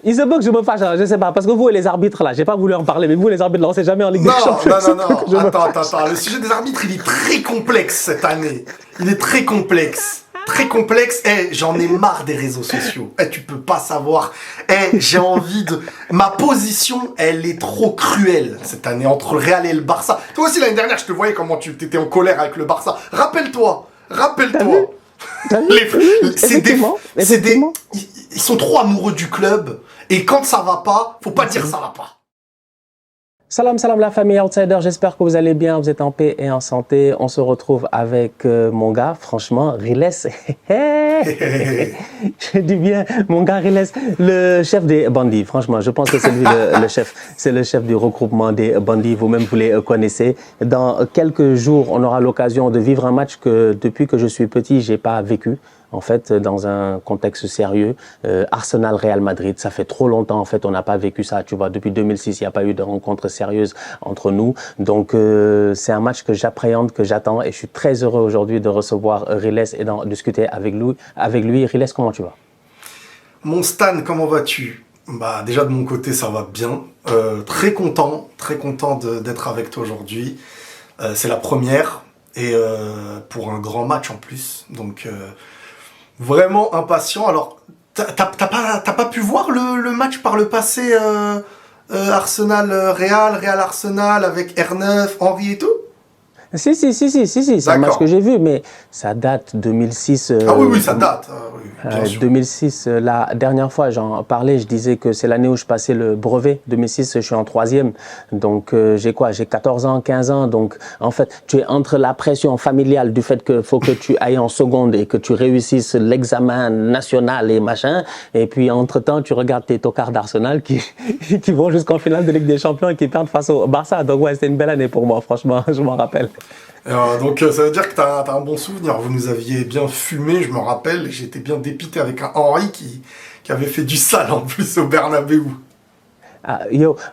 Il se peut que je me fâche, hein, je sais pas, parce que vous et les arbitres là, j'ai pas voulu en parler, mais vous les arbitres là, on sait jamais en Ligue des Champions. Non. Attends. Le sujet des arbitres, il est très complexe cette année. Il est très complexe. Très complexe. J'en ai marre des réseaux sociaux. Tu peux pas savoir. J'ai envie de... Ma position, elle est trop cruelle cette année entre le Real et le Barça. Toi aussi, l'année dernière, je te voyais comment tu étais en colère avec le Barça. Rappelle-toi. T'as vu Effectivement. Ils sont trop amoureux du club. Et quand ça va pas, faut pas dire ça va pas. Salam la famille Outsider, j'espère que vous allez bien, vous êtes en paix et en santé. On se retrouve avec mon gars, franchement, Riles. Je dis bien, mon gars Riles, le chef des bandits. Franchement, je pense que c'est lui le chef. C'est le chef du regroupement des bandits, vous-même vous les connaissez. Dans quelques jours, on aura l'occasion de vivre un match que depuis que je suis petit, j'ai pas vécu. En fait, dans un contexte sérieux, Arsenal-Real Madrid, ça fait trop longtemps, en fait, on n'a pas vécu ça, tu vois. Depuis 2006, il n'y a pas eu de rencontre sérieuse entre nous. Donc, c'est un match que j'appréhende, que j'attends, et je suis très heureux aujourd'hui de recevoir Riles et d'en discuter avec lui. Riles, comment tu vas? Mon Stan, comment vas-tu? Bah, déjà, de mon côté, ça va bien. Très content d'être avec toi aujourd'hui. C'est la première, et pour un grand match en plus. Donc... vraiment impatient. Alors, t'as pas pu voir le match par le passé Arsenal-Real, Real-Arsenal avec R9, Henry et tout? Si, c'est un match que j'ai vu, mais ça date 2006. Ah oui, ça date. Bien sûr. 2006, la dernière fois, j'en parlais, je disais que c'est l'année où je passais le brevet. 2006, je suis en 3e. Donc, j'ai 14 ans, 15 ans. Donc, en fait, tu es entre la pression familiale du fait qu'il faut que tu ailles en seconde et que tu réussisses l'examen national et machin. Et puis, entre-temps, tu regardes tes tocards d'Arsenal qui vont jusqu'en finale de Ligue des Champions et qui perdent face au Barça. Donc, ouais, c'était une belle année pour moi, franchement, je m'en rappelle. Donc ça veut dire que t'as un bon souvenir. Vous nous aviez bien fumé, je me rappelle. J'étais bien dépité avec un Henry qui avait fait du sale en plus au Bernabeu.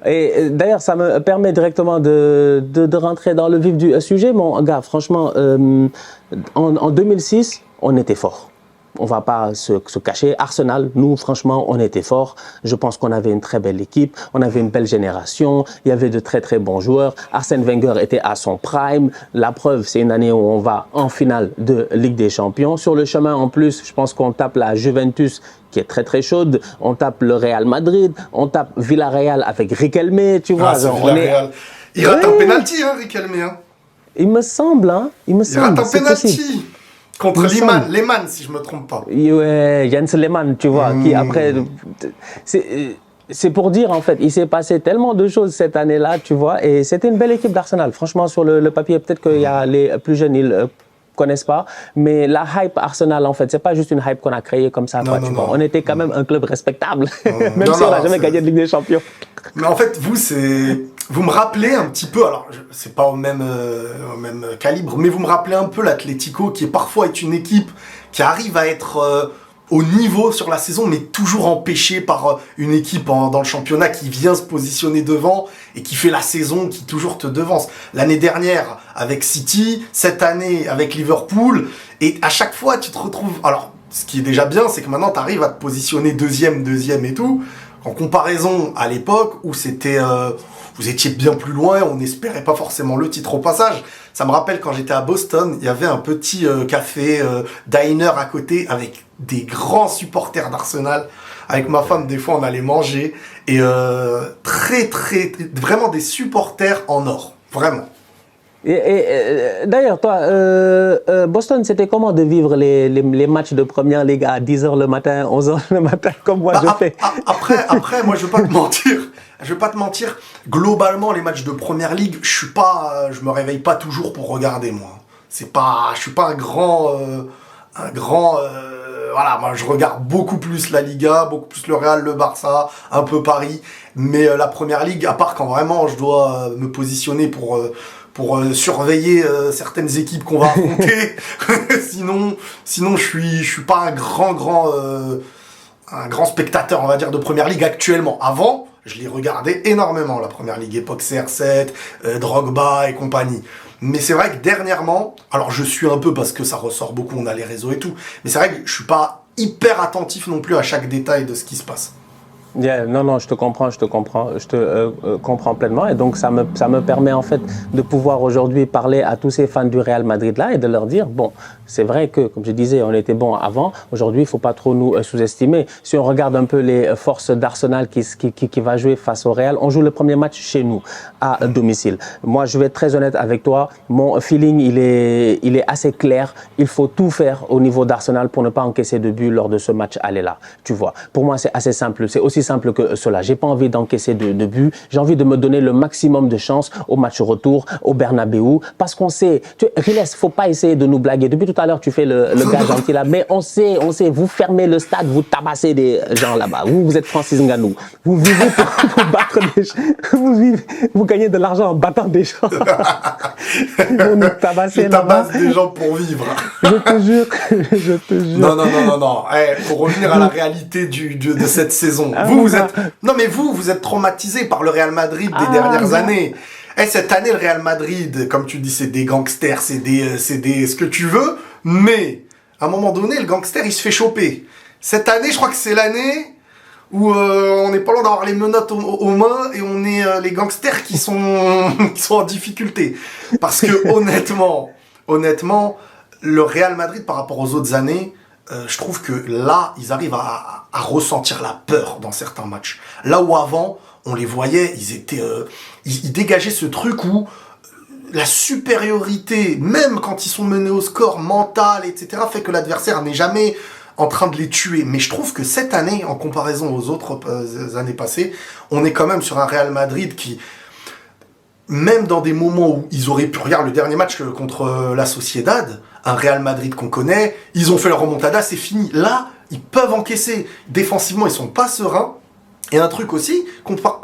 Et d'ailleurs, ça me permet directement de rentrer dans le vif du sujet, mon gars. Franchement, en 2006, on était fort. On va pas se cacher. Arsenal, nous, franchement, on était forts. Je pense qu'on avait une très belle équipe. On avait une belle génération. Il y avait de très, très bons joueurs. Arsène Wenger était à son prime. La preuve, c'est une année où on va en finale de Ligue des Champions. Sur le chemin, en plus, je pense qu'on tape la Juventus, qui est très, très chaude. On tape le Real Madrid. On tape Villarreal avec Riquelme, tu vois. Il rate un penalty, Riquelme. Il me semble, Il rate un penalty. Contre Lehmann, si je me trompe pas. Ouais, Jens Lehmann, tu vois, qui après... C'est pour dire, en fait, il s'est passé tellement de choses cette année-là, tu vois, et c'était une belle équipe d'Arsenal. Franchement, sur le papier, peut-être qu'il y a les plus jeunes, ils connaissent pas, mais la hype Arsenal, en fait, c'est pas juste une hype qu'on a créée comme ça, tu vois. On était quand même un club respectable, même si on n'a jamais gagné de Ligue des Champions. Mais en fait, vous me rappelez un petit peu, alors c'est pas au même calibre, mais vous me rappelez un peu l'Atlético, qui parfois est une équipe qui arrive à être au niveau sur la saison, mais toujours empêchée par une équipe dans le championnat qui vient se positionner devant et qui fait la saison, qui toujours te devance. L'année dernière avec City, cette année avec Liverpool, et à chaque fois tu te retrouves... Alors, ce qui est déjà bien, c'est que maintenant tu arrives à te positionner deuxième et tout, en comparaison à l'époque où c'était... vous étiez bien plus loin, on n'espérait pas forcément le titre au passage. Ça me rappelle quand j'étais à Boston, il y avait un petit café diner à côté avec des grands supporters d'Arsenal. Avec ma femme, des fois, on allait manger. Et vraiment des supporters en or. Vraiment. Et d'ailleurs, toi, Boston, c'était comment de vivre les matchs de première ligue à 10h le matin, 11h le matin, comme moi je fais? Après, moi, je vais pas te mentir. Globalement, les matchs de première ligue, je me réveille pas toujours pour regarder, moi. Je suis pas un grand, voilà, moi, je regarde beaucoup plus la Liga, beaucoup plus le Real, le Barça, un peu Paris. Mais la première ligue, à part quand vraiment je dois me positionner pour surveiller certaines équipes qu'on va affronter. sinon je suis pas un grand spectateur, on va dire, de Première Ligue actuellement. Avant, je l'ai regardé énormément, la Première Ligue, époque CR7, Drogba et compagnie. Mais c'est vrai que dernièrement, alors je suis un peu parce que ça ressort beaucoup, on a les réseaux et tout, mais c'est vrai que je suis pas hyper attentif non plus à chaque détail de ce qui se passe. Non, je te comprends, comprends pleinement. Et donc, ça me permet en fait de pouvoir aujourd'hui parler à tous ces fans du Real Madrid là et de leur dire, bon, c'est vrai que, comme je disais, on était bon avant. Aujourd'hui, il ne faut pas trop nous sous-estimer. Si on regarde un peu les forces d'Arsenal qui va jouer face au Real, on joue le premier match chez nous, à domicile. Moi, je vais être très honnête avec toi. Mon feeling, il est assez clair. Il faut tout faire au niveau d'Arsenal pour ne pas encaisser de but lors de ce match aller-là. Tu vois, pour moi, c'est assez simple. C'est aussi simple que cela. J'ai pas envie d'encaisser de but. J'ai envie de me donner le maximum de chance au match retour, au Bernabéu, parce qu'on sait, Riles, faut pas essayer de nous blaguer. Depuis tout à l'heure, tu fais le gars gentil là, mais on sait, vous fermez le stade, vous tabassez des gens là-bas. Vous êtes Francis Ngannou. Vous vivez pour battre des gens. Vous gagnez de l'argent en battant des gens. Vous nous tabassez là-bas. tabasse des gens pour vivre. Je te jure, je te jure. Non. Pour revenir à la réalité de cette saison. Vous êtes traumatisé par le Real Madrid des dernières années. Cette année, le Real Madrid, comme tu dis, c'est des gangsters, c'est des ce que tu veux, mais à un moment donné, le gangster, il se fait choper. Cette année, je crois que c'est l'année où on n'est pas loin d'avoir les menottes aux mains et on est les gangsters qui sont en difficulté. Parce que honnêtement, le Real Madrid par rapport aux autres années, je trouve que là, ils arrivent à ressentir la peur dans certains matchs. Là où avant, on les voyait, ils dégageaient ce truc où la supériorité, même quand ils sont menés au score mental, etc., fait que l'adversaire n'est jamais en train de les tuer. Mais je trouve que cette année, en comparaison aux autres années passées, on est quand même sur un Real Madrid qui, même dans des moments où ils auraient pu, regarde le dernier match contre la Sociedad, un Real Madrid qu'on connaît, ils ont fait leur remontada, c'est fini. Là, ils peuvent encaisser. Défensivement, ils sont pas sereins. Et un truc aussi, par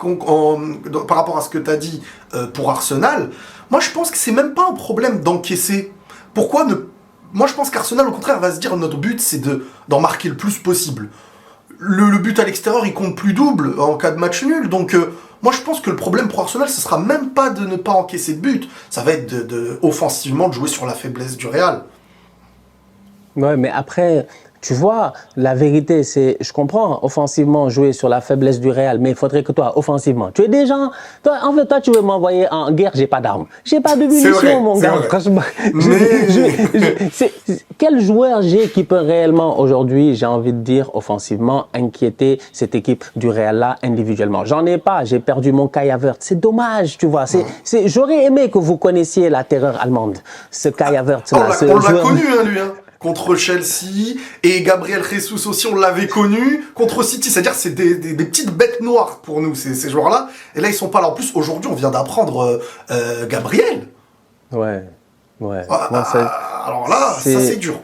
rapport à ce que tu as dit pour Arsenal, moi je pense que c'est même pas un problème d'encaisser. Moi je pense qu'Arsenal au contraire va se dire notre but c'est d'en marquer le plus possible. Le but à l'extérieur il compte plus double en cas de match nul, donc moi je pense que le problème pour Arsenal ce sera même pas de ne pas encaisser de but, ça va être offensivement de jouer sur la faiblesse du Real. Ouais, mais après, tu vois, la vérité, c'est, je comprends, offensivement, jouer sur la faiblesse du Real, mais il faudrait que toi, offensivement, tu es des gens, toi, tu veux m'envoyer en guerre, j'ai pas d'armes. J'ai pas de munitions, mon gars. Franchement, quel joueur j'ai qui peut réellement, aujourd'hui, j'ai envie de dire, offensivement, inquiéter cette équipe du Real-là, individuellement? J'en ai pas, j'ai perdu mon Kai Havertz. C'est dommage, tu vois. J'aurais aimé que vous connaissiez la terreur allemande. Ce Kai Havertz-là. On l'a connu, lui, contre Chelsea, et Gabriel Jesus aussi, on l'avait connu, contre City, c'est-à-dire c'est des petites bêtes noires pour nous, ces joueurs-là, et là ils sont pas là. En plus, aujourd'hui, on vient d'apprendre Gabriel. Ouais. Alors là, ça c'est dur.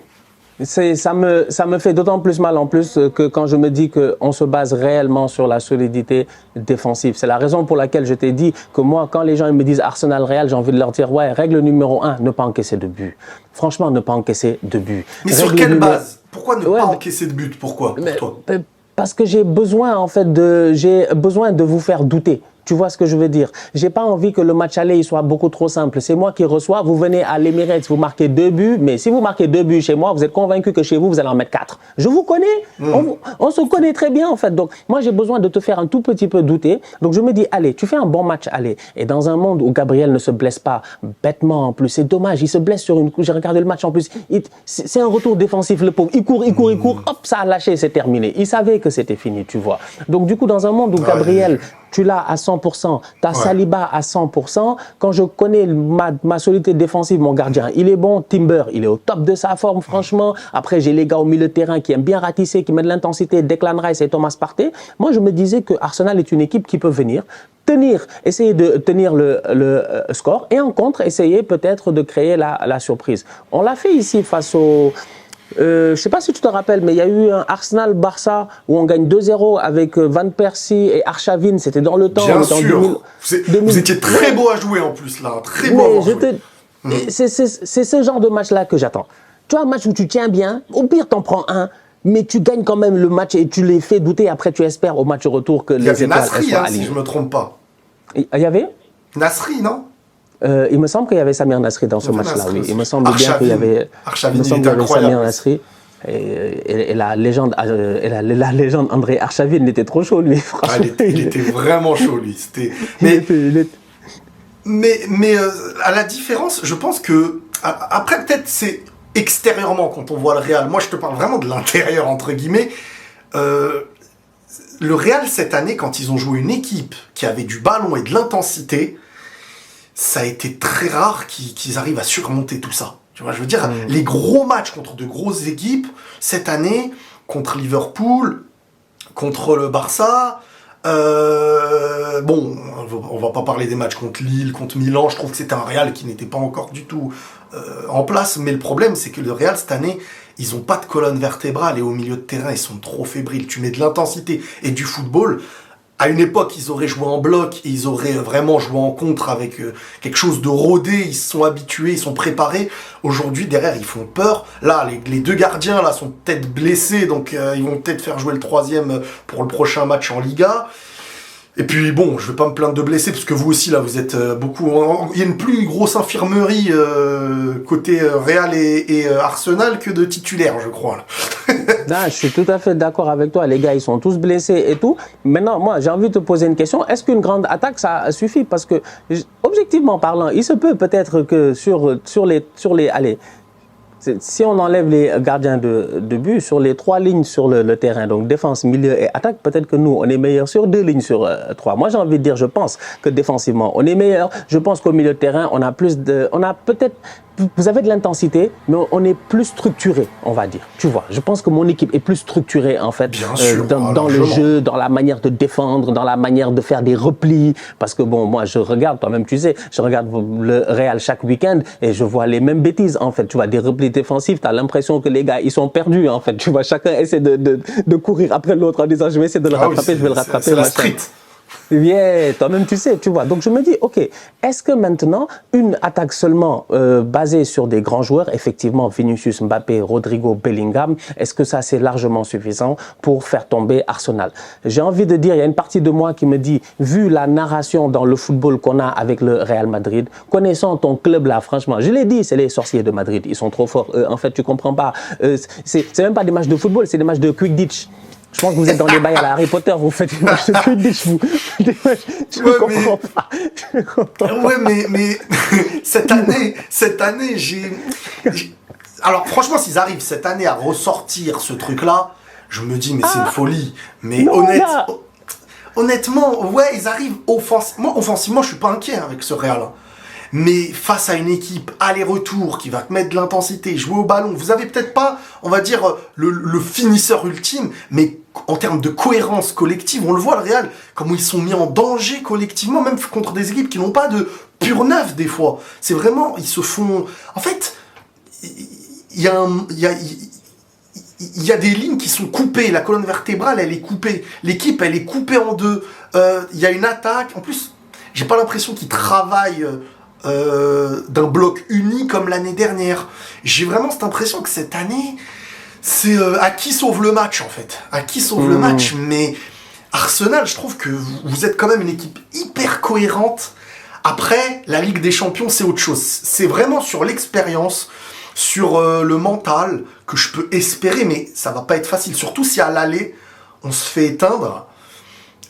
Ça me fait d'autant plus mal en plus que quand je me dis qu'on se base réellement sur la solidité défensive. C'est la raison pour laquelle je t'ai dit que moi, quand les gens me disent Arsenal Real, j'ai envie de leur dire, ouais, règle numéro 1, ne pas encaisser de but. Franchement, ne pas encaisser de but. Mais règle sur quelle base? Pourquoi ne pas encaisser de but? Pourquoi pour toi? Parce que j'ai besoin de vous faire douter. Tu vois ce que je veux dire? J'ai pas envie que le match aller il soit beaucoup trop simple. C'est moi qui reçois. Vous venez à l'Emirates, vous marquez 2 buts. Mais si vous marquez 2 buts chez moi, vous êtes convaincu que chez vous, vous allez en mettre 4. Je vous connais. On se connaît très bien, en fait. Donc, moi, j'ai besoin de te faire un tout petit peu douter. Donc, je me dis, allez, tu fais un bon match, allez. Et dans un monde où Gabriel ne se blesse pas bêtement, en plus, c'est dommage. Il se blesse sur une couche. J'ai regardé le match en plus. C'est un retour défensif, le pauvre. Il court. Hop, ça a lâché, c'est terminé. Il savait que c'était fini, tu vois. Donc, du coup, dans un monde où Gabriel, tu l'as à 100%, tu as Saliba à 100%. Quand je connais ma solidité défensive, mon gardien, il est bon. Timber, il est au top de sa forme, franchement. Après, j'ai les gars au milieu de terrain qui aiment bien ratisser, qui mettent de l'intensité, Declan Rice et Thomas Partey. Moi, je me disais que Arsenal est une équipe qui peut venir essayer de tenir le score et en contre, essayer peut-être de créer la surprise. On l'a fait ici face au... je ne sais pas si tu te rappelles, mais il y a eu un Arsenal-Barça où on gagne 2-0 avec Van Persie et Arshavin. C'était dans le temps. Bien sûr. Vous étiez très beau à jouer en plus, là. Très beau à jouer. C'est ce genre de match-là que j'attends. Tu as un match où tu tiens bien. Au pire, tu en prends un. Mais tu gagnes quand même le match et tu les fais douter. Après, tu espères au match retour que les étoiles soient alignées. Il y avait Nasri, si je ne me trompe pas. Il y avait Nasri, non? Il me semble qu'il y avait Samir Nasri dans ce match-là, oui. Il me semble bien qu'il y avait, Samir Nasri. Et la légende, la légende André Archavine était trop chaud, lui. Il était vraiment chaud, lui. Mais à la différence, je pense que après peut-être c'est extérieurement quand on voit le Real. Moi, je te parle vraiment de l'intérieur entre guillemets. Le Real cette année, quand ils ont joué une équipe qui avait du ballon et de l'intensité, ça a été très rare qu'ils arrivent à surmonter tout ça. Tu vois, je veux dire, les gros matchs contre de grosses équipes cette année, contre Liverpool, contre le Barça. Bon, on va pas parler des matchs contre Lille, contre Milan. Je trouve que c'était un Real qui n'était pas encore du tout en place. Mais le problème, c'est que le Real cette année, ils ont pas de colonne vertébrale et au milieu de terrain, ils sont trop fébriles. Tu mets de l'intensité et du football. À une époque, ils auraient joué en bloc et ils auraient vraiment joué en contre avec quelque chose de rodé. Ils se sont habitués, ils sont préparés. Aujourd'hui, derrière, ils font peur. Là, les deux gardiens là sont peut-être blessés, donc ils vont peut-être faire jouer le troisième pour le prochain match en Liga. Et puis bon, je vais pas me plaindre de blessés parce que vous aussi là, vous êtes beaucoup. Il y a une plus grosse infirmerie côté Real et Arsenal que de titulaires, je crois. Là. Non, je suis tout à fait d'accord avec toi. Les gars, ils sont tous blessés et tout. Maintenant, moi, j'ai envie de te poser une question. Est-ce qu'une grande attaque, ça suffit? Parce que, objectivement parlant, il se peut peut-être que sur les, allez, si on enlève les gardiens de but, sur les 3 lignes sur le terrain, donc défense, milieu et attaque, peut-être que nous, on est meilleur sur 2 lignes sur 3. Moi, j'ai envie de dire, je pense que défensivement, on est meilleur. Je pense qu'au milieu de terrain, on a peut-être, vous avez de l'intensité, mais on est plus structuré, on va dire. Tu vois, je pense que mon équipe est plus structurée, en fait, dans le jeu, dans la manière de défendre, dans la manière de faire des replis. Parce que bon, moi, je regarde, toi-même, tu sais, je regarde le Real chaque week-end et je vois les mêmes bêtises, en fait. Tu vois, des replis défensifs, tu as l'impression que les gars, ils sont perdus, en fait. Tu vois, chacun essaie de courir après l'autre en disant, je vais essayer de le rattraper, je vais le rattraper. C'est la street. Yeah, toi-même tu sais, tu vois. Donc je me dis, ok, est-ce que maintenant une attaque seulement basée sur des grands joueurs, effectivement Vinicius, Mbappé, Rodrigo, Bellingham, est-ce que ça c'est largement suffisant pour faire tomber Arsenal? J'ai envie de dire, il y a une partie de moi qui me dit, vu la narration dans le football qu'on a avec le Real Madrid, connaissant ton club là, franchement, je l'ai dit, c'est les sorciers de Madrid, ils sont trop forts. En fait, tu comprends pas. C'est même pas des matchs de football, c'est des matchs de Quidditch. Je pense que vous êtes dans les bails à la Harry Potter, vous faites des matchs de Quidditch, vous. Je comprends pas. Ouais, mais cette année, alors franchement, s'ils arrivent cette année à ressortir ce truc-là, je me dis, mais c'est une folie. Mais non, honnêtement, ouais, ils arrivent offensivement. Offensivement, je suis pas inquiet avec ce Real. Mais face à une équipe aller-retour qui va te mettre de l'intensité, jouer au ballon, vous avez peut-être pas, on va dire, le finisseur ultime, mais en termes de cohérence collective, on le voit, le Real, comment ils sont mis en danger collectivement, même contre des équipes qui n'ont pas de pur neuf des fois. C'est vraiment, ils se font... En fait, il y a des lignes qui sont coupées, la colonne vertébrale, elle est coupée, l'équipe, elle est coupée en deux, il y a une attaque, en plus, j'ai pas l'impression qu'ils travaillent... d'un bloc uni comme l'année dernière. J'ai vraiment cette impression que cette année, c'est à qui sauve le match en fait. À qui sauve le match. Mais Arsenal, je trouve que vous êtes quand même une équipe hyper cohérente. Après, la Ligue des Champions, c'est autre chose. C'est vraiment sur l'expérience, sur le mental que je peux espérer, mais ça va pas être facile. Surtout si à l'aller, on se fait éteindre.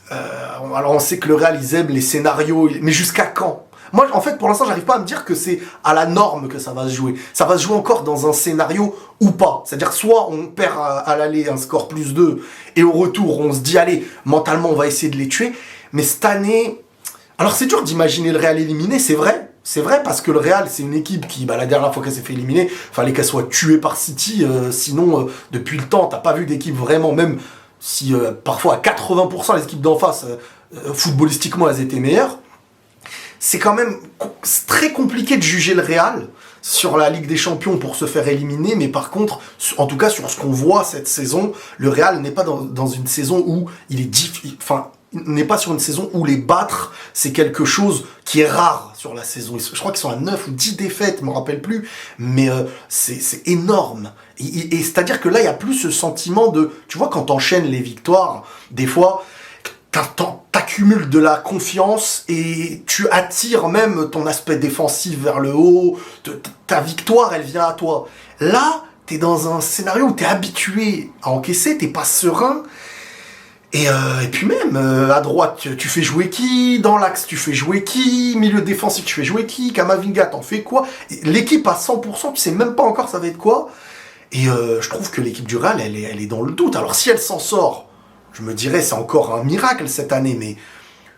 Alors on sait que le Real, ils aiment les scénarios, mais jusqu'à quand ? Moi, en fait, pour l'instant, j'arrive pas à me dire que c'est à la norme que ça va se jouer. Ça va se jouer encore dans un scénario ou pas. C'est-à-dire, soit on perd à l'aller un score +2, et au retour, on se dit, allez, mentalement, on va essayer de les tuer. Mais cette année... Alors, c'est dur d'imaginer le Real éliminé, c'est vrai. C'est vrai, parce que le Real, c'est une équipe qui, la dernière fois qu'elle s'est fait éliminer, fallait qu'elle soit tuée par City. Sinon, depuis le temps, t'as pas vu d'équipe vraiment, même si parfois à 80%, les équipes d'en face, footballistiquement, elles étaient meilleures. C'est quand même très compliqué de juger le Real sur la Ligue des Champions pour se faire éliminer, mais par contre, en tout cas sur ce qu'on voit cette saison, le Real n'est pas dans une saison où il est n'est pas sur une saison où les battre, c'est quelque chose qui est rare sur la saison. Je crois qu'ils sont à 9 ou 10 défaites, je me rappelle plus, mais c'est énorme. Et c'est-à-dire que là, il y a plus ce sentiment de, tu vois, quand t'enchaînes les victoires, des fois, t'accumules de la confiance et tu attires même ton aspect défensif vers le haut. Ta victoire, elle vient à toi. Là, t'es dans un scénario où t'es habitué à encaisser, t'es pas serein. Et puis même, à droite, tu fais jouer qui? Dans l'axe, tu fais jouer qui? Milieu défensif, tu fais jouer qui? Kamavinga, t'en fais quoi? L'équipe à 100%, tu sais même pas encore ça va être quoi. Et je trouve que l'équipe du Real, elle est dans le doute. Alors si elle s'en sort, je me dirais c'est encore un miracle cette année, mais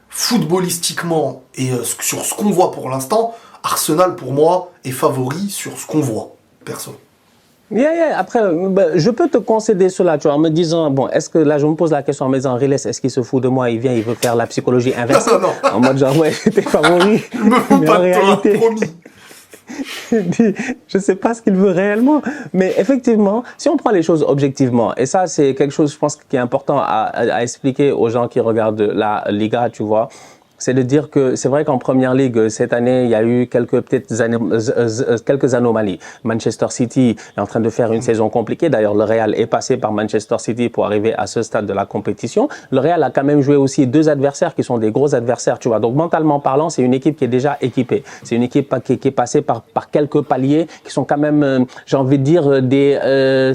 footballistiquement et sur ce qu'on voit pour l'instant, Arsenal pour moi est favori sur ce qu'on voit, perso. Après, je peux te concéder cela, tu vois, en me disant, bon, est-ce que là, je me pose la question en me disant, Riles, est-ce qu'il se fout de moi, il vient, il veut faire la psychologie inversée, Non. en mode genre, ouais, t'es favori. Je me fous Mais pas en de toi, réalité, promis. je sais pas ce qu'il veut réellement, mais effectivement, si on prend les choses objectivement, et ça, c'est quelque chose, je pense, qui est important à expliquer aux gens qui regardent la Liga, tu vois, c'est de dire que c'est vrai qu'en première ligue, cette année, il y a eu quelques anomalies. Manchester City est en train de faire une saison compliquée. D'ailleurs, le Real est passé par Manchester City pour arriver à ce stade de la compétition. Le Real a quand même joué aussi 2 adversaires qui sont des gros adversaires, tu vois. Donc, mentalement parlant, c'est une équipe qui est déjà équipée. C'est une équipe qui est passée par quelques paliers qui sont quand même, j'ai envie de dire,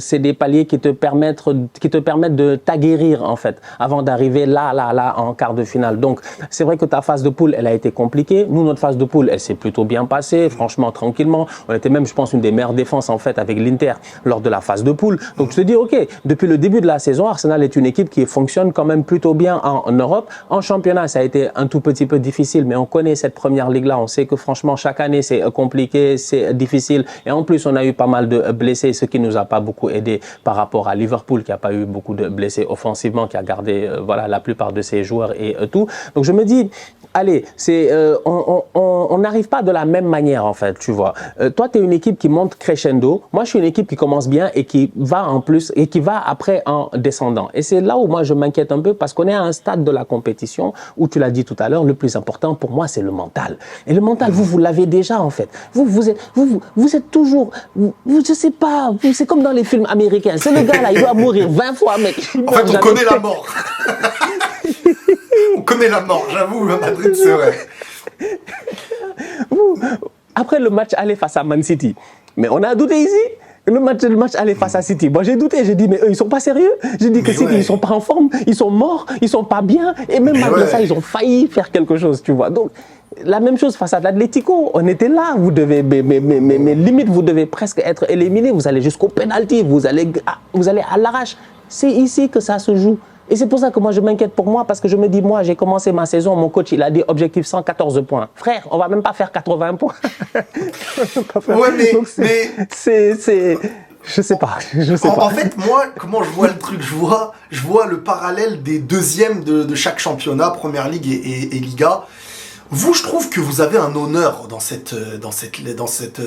c'est des paliers qui te permettent de t'aguerrir, en fait, avant d'arriver là, en quart de finale. Donc, c'est vrai que ta phase de poule, elle a été compliquée. Nous, notre phase de poule, elle s'est plutôt bien passée, franchement, tranquillement. On était même, je pense, une des meilleures défenses, en fait, avec l'Inter lors de la phase de poule. Donc, je te dis, OK, depuis le début de la saison, Arsenal est une équipe qui fonctionne quand même plutôt bien en Europe. En championnat, ça a été un tout petit peu difficile, mais on connaît cette première ligue-là. On sait que, franchement, chaque année, c'est compliqué, c'est difficile. Et en plus, on a eu pas mal de blessés, ce qui nous a pas beaucoup aidé par rapport à Liverpool, qui a pas eu beaucoup de blessés offensivement, qui a gardé, la plupart de ses joueurs et tout. Donc, je me dis, allez, on n'arrive pas de la même manière, en fait, tu vois. Toi, tu es une équipe qui monte crescendo. Moi, je suis une équipe qui commence bien et qui va en plus, et qui va après en descendant. Et c'est là où moi, je m'inquiète un peu parce qu'on est à un stade de la compétition où, tu l'as dit tout à l'heure, le plus important pour moi, c'est le mental. Et le mental, vous l'avez déjà, en fait. Vous êtes toujours, je sais pas, c'est comme dans les films américains. C'est le gars là, il doit mourir 20 fois, mec. En fait, on connaît la mort. On connaît la mort, j'avoue, à Madrid, c'est vrai. Après le match aller face à Man City, mais on a douté ici. Le match aller face à City. Moi, j'ai douté, j'ai dit, mais eux, ils sont pas sérieux. J'ai dit que City, ils sont pas en forme, ils sont morts, ils sont pas bien. Et même malgré ça, ils ont failli faire quelque chose, tu vois. Donc, la même chose face à l'Atlético. On était là, vous devez, mais limite, vous devez presque être éliminé. Vous allez jusqu'au penalty, vous allez à l'arrache. C'est ici que ça se joue. Et c'est pour ça que moi, je m'inquiète pour moi, parce que je me dis, moi, j'ai commencé ma saison, mon coach, il a dit objectif 114 points. Frère, on va même pas faire 80 points. Ouais, Donc, je sais pas. En fait, moi, comment je vois le truc? Je vois le parallèle des deuxièmes de chaque championnat, Première Ligue et Liga. Vous, je trouve que vous avez un honneur dans cette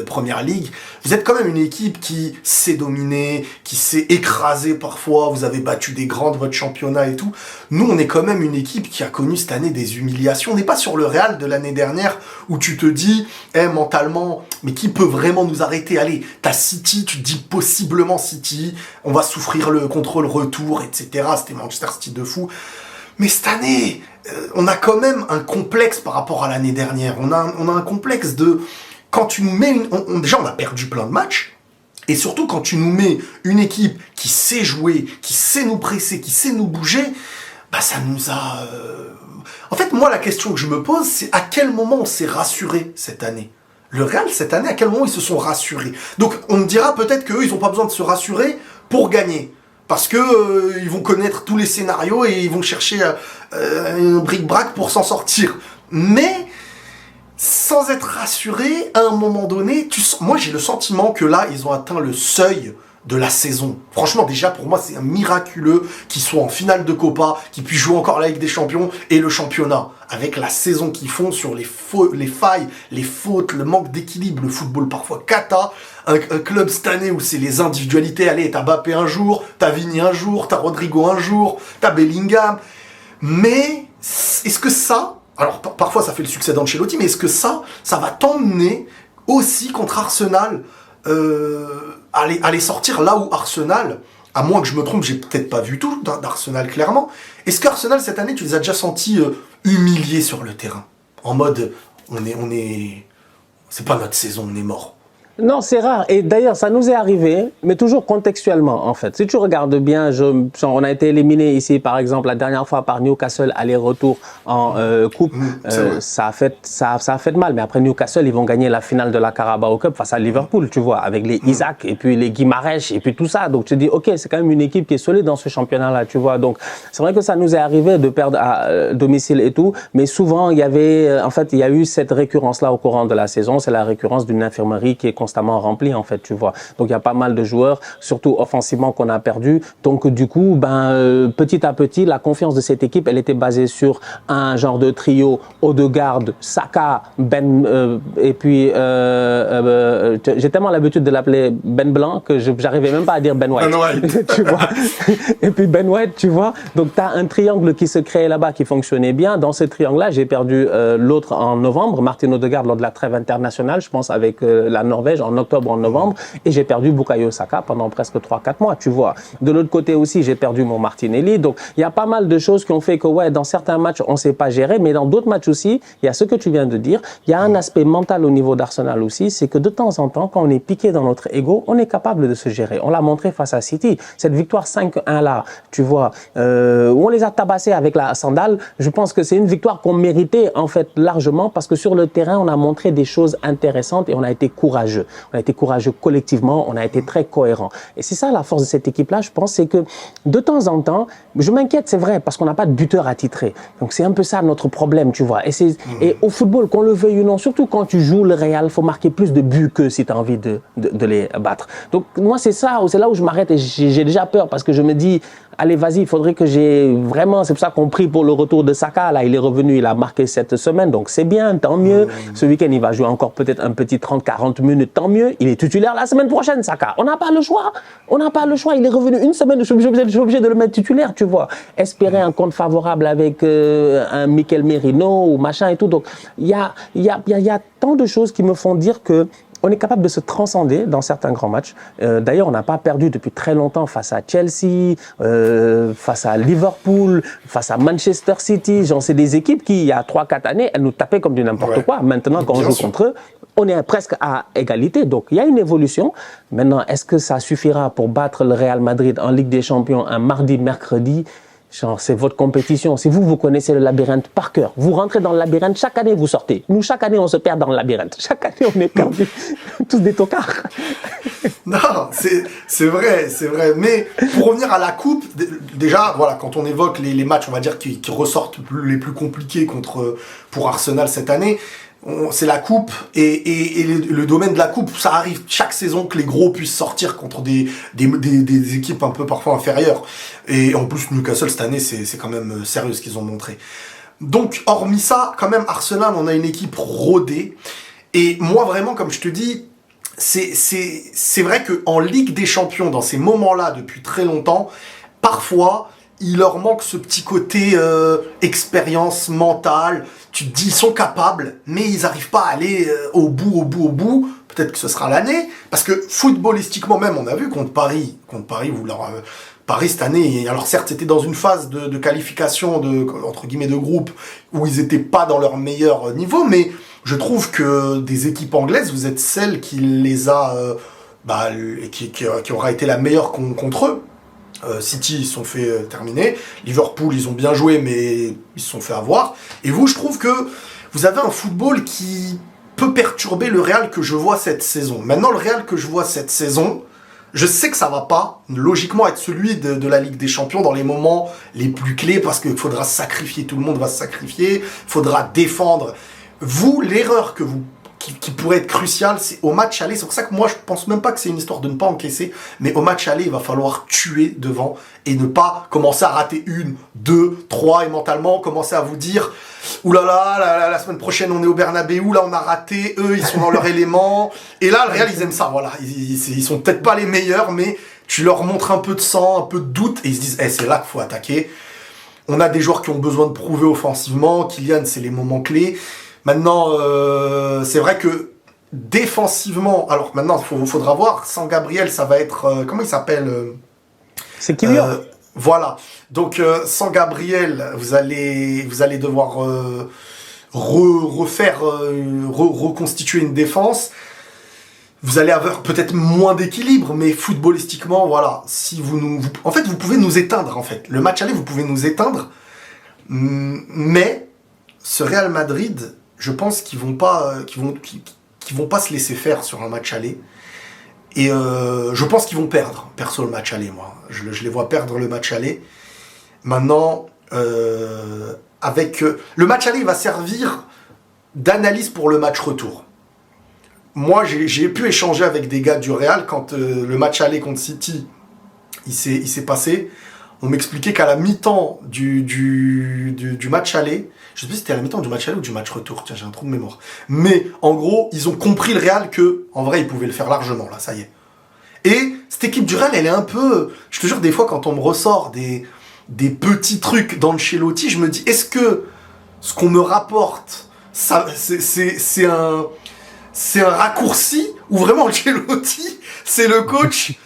Première Ligue. Vous êtes quand même une équipe qui sait dominer, qui sait écraser parfois. Vous avez battu des grands de votre championnat et tout. Nous, on est quand même une équipe qui a connu cette année des humiliations. On n'est pas sur le Real de l'année dernière où tu te dis, mentalement, mais qui peut vraiment nous arrêter? Allez, t'as City, tu te dis possiblement City, on va souffrir le contrôle retour, etc. C'était Manchester City de fou. Mais cette année, on a quand même un complexe par rapport à l'année dernière. On a un complexe de... Quand tu nous mets... Déjà, on a perdu plein de matchs. Et surtout, quand tu nous mets une équipe qui sait jouer, qui sait nous presser, qui sait nous bouger, bah ça nous a... En fait, moi, la question que je me pose, c'est à quel moment on s'est rassuré cette année? Le Real, cette année, à quel moment ils se sont rassurés? Donc, on me dira peut-être qu'eux, ils n'ont pas besoin de se rassurer pour gagner. Parce que ils vont connaître tous les scénarios et ils vont chercher un bric-brac pour s'en sortir. Mais sans être rassurés, à un moment donné, moi j'ai le sentiment que là, ils ont atteint le seuil de la saison. Franchement, déjà, pour moi, c'est un miraculeux qu'ils soient en finale de Copa, qu'ils puissent jouer encore la Ligue des Champions et le championnat. Avec la saison qu'ils font sur les failles, les fautes, le manque d'équilibre, le football parfois cata. Un club cette année où c'est les individualités. Allez, t'as Mbappé un jour, t'as Vini un jour, t'as Rodrigo un jour, t'as Bellingham. Mais, est-ce que ça... Alors, parfois, ça fait le succès d'Ancelotti, mais est-ce que ça va t'emmener aussi contre Arsenal aller sortir là où Arsenal, à moins que je me trompe, j'ai peut-être pas vu tout d'Arsenal clairement. Est-ce qu'Arsenal cette année, tu les as déjà sentis humiliés sur le terrain? En mode, c'est pas notre saison, on est mort. Non, c'est rare. Et d'ailleurs, ça nous est arrivé, mais toujours contextuellement, en fait. Si tu regardes bien, on a été éliminé ici, par exemple, la dernière fois par Newcastle, aller-retour en coupe. Ça a fait mal. Mais après Newcastle, ils vont gagner la finale de la Carabao Cup face à Liverpool, tu vois, avec les Isaac et puis les Guimarães et puis tout ça. Donc, tu te dis, OK, c'est quand même une équipe qui est solide dans ce championnat-là, tu vois. Donc, c'est vrai que ça nous est arrivé de perdre à domicile et tout. Mais souvent, il y a eu cette récurrence-là au courant de la saison. C'est la récurrence d'une infirmerie qui est constamment rempli en fait, tu vois. Donc il y a pas mal de joueurs, surtout offensivement, qu'on a perdu. Donc du coup, petit à petit, la confiance de cette équipe, elle était basée sur un genre de trio Odegaard, Saka, et puis j'ai tellement l'habitude de l'appeler Ben Blanc que j'arrivais même pas à dire Ben White. Ben White. Tu vois. Et puis Ben White, tu vois. Donc tu as un triangle qui se créait là-bas qui fonctionnait bien. Dans ce triangle-là, j'ai perdu l'autre en novembre, Martin Odegaard, lors de la trêve internationale, je pense avec la Norvège en octobre, en novembre, et j'ai perdu Bukayo Saka pendant presque 3-4 mois, tu vois. De l'autre côté aussi, j'ai perdu mon Martinelli. Donc, il y a pas mal de choses qui ont fait que, ouais, dans certains matchs, on sait pas gérer, mais dans d'autres matchs aussi, il y a ce que tu viens de dire. Il y a un aspect mental au niveau d'Arsenal aussi, c'est que de temps en temps, quand on est piqué dans notre ego, on est capable de se gérer. On l'a montré face à City. Cette victoire 5-1 là, tu vois, où on les a tabassés avec la sandale, je pense que c'est une victoire qu'on méritait, en fait, largement, parce que sur le terrain, on a montré des choses intéressantes et on a été courageux. On a été courageux collectivement, on a été très cohérent. Et c'est ça la force de cette équipe-là, je pense, c'est que de temps en temps, je m'inquiète, c'est vrai, parce qu'on n'a pas de buteur attitré. Donc c'est un peu ça notre problème, tu vois. Et au football, qu'on le veuille ou non, surtout quand tu joues le Real, il faut marquer plus de buts que si tu as envie de les battre. Donc moi, c'est là où je m'arrête et j'ai déjà peur parce que je me dis, allez, vas-y, il faudrait que j'ai vraiment, c'est pour ça qu'on prie pour le retour de Saka. Là, il est revenu, il a marqué cette semaine, donc c'est bien, tant mieux. Ce week-end, il va jouer encore peut-être un petit 30-40 minutes, tant mieux. Il est titulaire la semaine prochaine, Saka. On n'a pas le choix. On n'a pas le choix. Il est revenu une semaine, je suis obligé de le mettre titulaire, tu vois. Espérer un compte favorable avec un Mikel Merino ou machin et tout. Donc, il y a tant de choses qui me font dire que on est capable de se transcender dans certains grands matchs. D'ailleurs, on n'a pas perdu depuis très longtemps face à Chelsea, face à Liverpool, face à Manchester City. Genre, c'est des équipes qui, il y a 3-4 années, elles nous tapaient comme du n'importe quoi. Maintenant, quand on joue contre eux, on est presque à égalité. Donc, il y a une évolution. Maintenant, est-ce que ça suffira pour battre le Real Madrid en Ligue des Champions un mardi, mercredi ? Genre, c'est votre compétition. Si vous connaissez le labyrinthe par cœur, vous rentrez dans le labyrinthe, chaque année vous sortez. Nous, chaque année, on se perd dans le labyrinthe. Chaque année, on est perdus. Tous des tocards. Non, c'est vrai. Mais pour revenir à la coupe, déjà, voilà, quand on évoque les matchs, on va dire, qui ressortent les plus compliqués pour Arsenal cette année, c'est la coupe et le domaine de la coupe, ça arrive chaque saison que les gros puissent sortir contre des équipes un peu parfois inférieures. Et en plus, Newcastle cette année, c'est quand même sérieux ce qu'ils ont montré. Donc, hormis ça, quand même, Arsenal, on a une équipe rodée. Et moi, vraiment, comme je te dis, c'est vrai qu'en Ligue des Champions, dans ces moments-là, depuis très longtemps, parfois, il leur manque ce petit côté expérience mentale. Tu te dis, ils sont capables, mais ils n'arrivent pas à aller au bout. Peut-être que ce sera l'année. Parce que footballistiquement même, on a vu contre Paris, Paris cette année, alors certes c'était dans une phase de qualification entre guillemets de groupe où ils n'étaient pas dans leur meilleur niveau, mais je trouve que des équipes anglaises, vous êtes celle qui les a, qui aura été la meilleure contre eux. City, ils se sont fait terminer. Liverpool, ils ont bien joué, mais ils se sont fait avoir. Et vous, je trouve que vous avez un football qui peut perturber le Real que je vois cette saison. Maintenant, le Real que je vois cette saison, je sais que ça va pas, logiquement, être celui de la Ligue des Champions dans les moments les plus clés, parce qu'il faudra se sacrifier, tout le monde va se sacrifier, il faudra défendre. Vous, l'erreur qui pourrait être cruciale, c'est au match aller. C'est pour ça que moi, je pense même pas que c'est une histoire de ne pas encaisser, mais au match aller, il va falloir tuer devant et ne pas commencer à rater 1, 2, 3 et mentalement commencer à vous dire oulala, la semaine prochaine on est au Bernabéu, là on a raté, eux ils sont dans leur élément. Et là, le Real, ils aiment ça, voilà. Ils sont peut-être pas les meilleurs, mais tu leur montres un peu de sang, un peu de doute et ils se disent c'est là qu'il faut attaquer. On a des joueurs qui ont besoin de prouver offensivement. Kylian, c'est les moments clés. Maintenant, c'est vrai que défensivement, alors maintenant, il faudra voir, sans Gabriel, ça va être, comment il s'appelle C'est Kylian. Voilà, donc sans Gabriel, vous allez devoir reconstituer une défense. vous allez avoir peut-être moins d'équilibre, mais footballistiquement, voilà. Si en fait, vous pouvez nous éteindre, en fait. Le match aller, vous pouvez nous éteindre. Mais ce Real Madrid, je pense qu'ils vont pas se laisser faire sur un match aller. Et je pense qu'ils vont perdre, perso, le match aller, moi. Je les vois perdre le match aller. Maintenant, le match aller, il va servir d'analyse pour le match retour. Moi, j'ai pu échanger avec des gars du Real quand le match aller contre City, il s'est passé. On m'expliquait qu'à la mi-temps du match aller, je sais plus si c'était à la mi-temps du match aller ou du match retour, tiens, j'ai un trou de mémoire. Mais en gros, ils ont compris le Real que, en vrai, ils pouvaient le faire largement, là, ça y est. Et cette équipe du Real, elle est un peu... Je te jure, des fois, quand on me ressort des petits trucs d'Ancelotti, je me dis, est-ce que ce qu'on me rapporte, ça, c'est un raccourci ou vraiment Ancelotti, c'est le coach.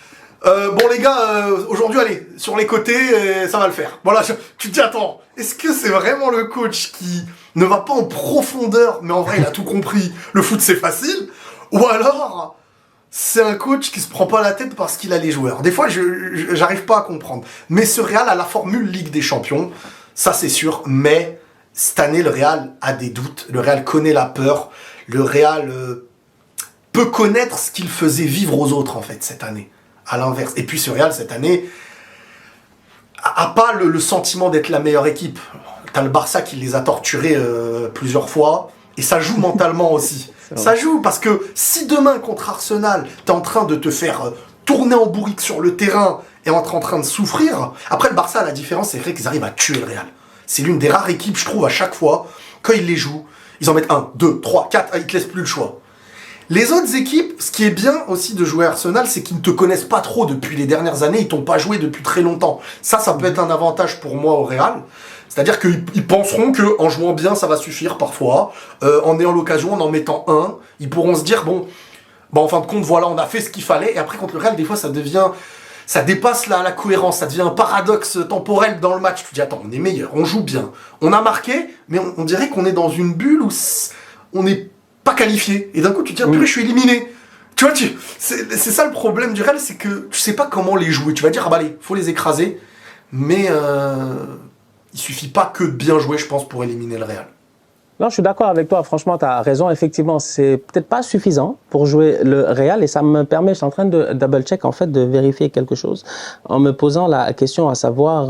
Bon les gars, aujourd'hui allez, sur les côtés, ça va le faire. Voilà, tu te dis attends, est-ce que c'est vraiment le coach qui ne va pas en profondeur, mais en vrai il a tout compris, le foot c'est facile, ou alors c'est un coach qui se prend pas la tête parce qu'il a les joueurs. Des fois j'arrive pas à comprendre. Mais ce Real a la formule Ligue des Champions, ça c'est sûr, mais cette année le Real a des doutes, le Real connaît la peur. Le Real peut connaître ce qu'il faisait vivre aux autres, en fait, cette année. À l'inverse. Et puis ce Real, cette année, a pas le sentiment d'être la meilleure équipe. T'as le Barça qui les a torturés plusieurs fois. Et ça joue mentalement aussi. Ça joue, parce que si demain, contre Arsenal, t'es en train de te faire tourner en bourrique sur le terrain et en train de souffrir, après le Barça, la différence, c'est vrai qu'ils arrivent à tuer le Real. C'est l'une des rares équipes, je trouve, à chaque fois, quand ils les jouent, ils en mettent 1, 2, 3, 4, ils te laissent plus le choix. Les autres équipes, ce qui est bien aussi de jouer Arsenal, c'est qu'ils ne te connaissent pas trop depuis les dernières années, ils t'ont pas joué depuis très longtemps. Ça peut être un avantage pour moi au Real. C'est-à-dire qu'ils penseront qu'en jouant bien, ça va suffire parfois. En ayant l'occasion, en mettant 1, ils pourront se dire, bon, en fin de compte, voilà, on a fait ce qu'il fallait. Et après, contre le Real, des fois, ça dépasse la cohérence, ça devient un paradoxe temporel dans le match. Tu te dis, attends, on est meilleur, on joue bien. On a marqué, mais on dirait qu'on est dans une bulle où on n'est pas qualifié. Et d'un coup, tu te dis, purée, je suis éliminé. Tu vois, c'est ça le problème du Real, c'est que tu sais pas comment les jouer. Tu vas dire, ah bah allez, faut les écraser. Mais il suffit pas que de bien jouer, je pense, pour éliminer le Real. Non, je suis d'accord avec toi. Franchement, tu as raison. Effectivement, c'est peut-être pas suffisant pour jouer le Real et ça me permet, je suis en train de double-check, en fait, de vérifier quelque chose en me posant la question à savoir,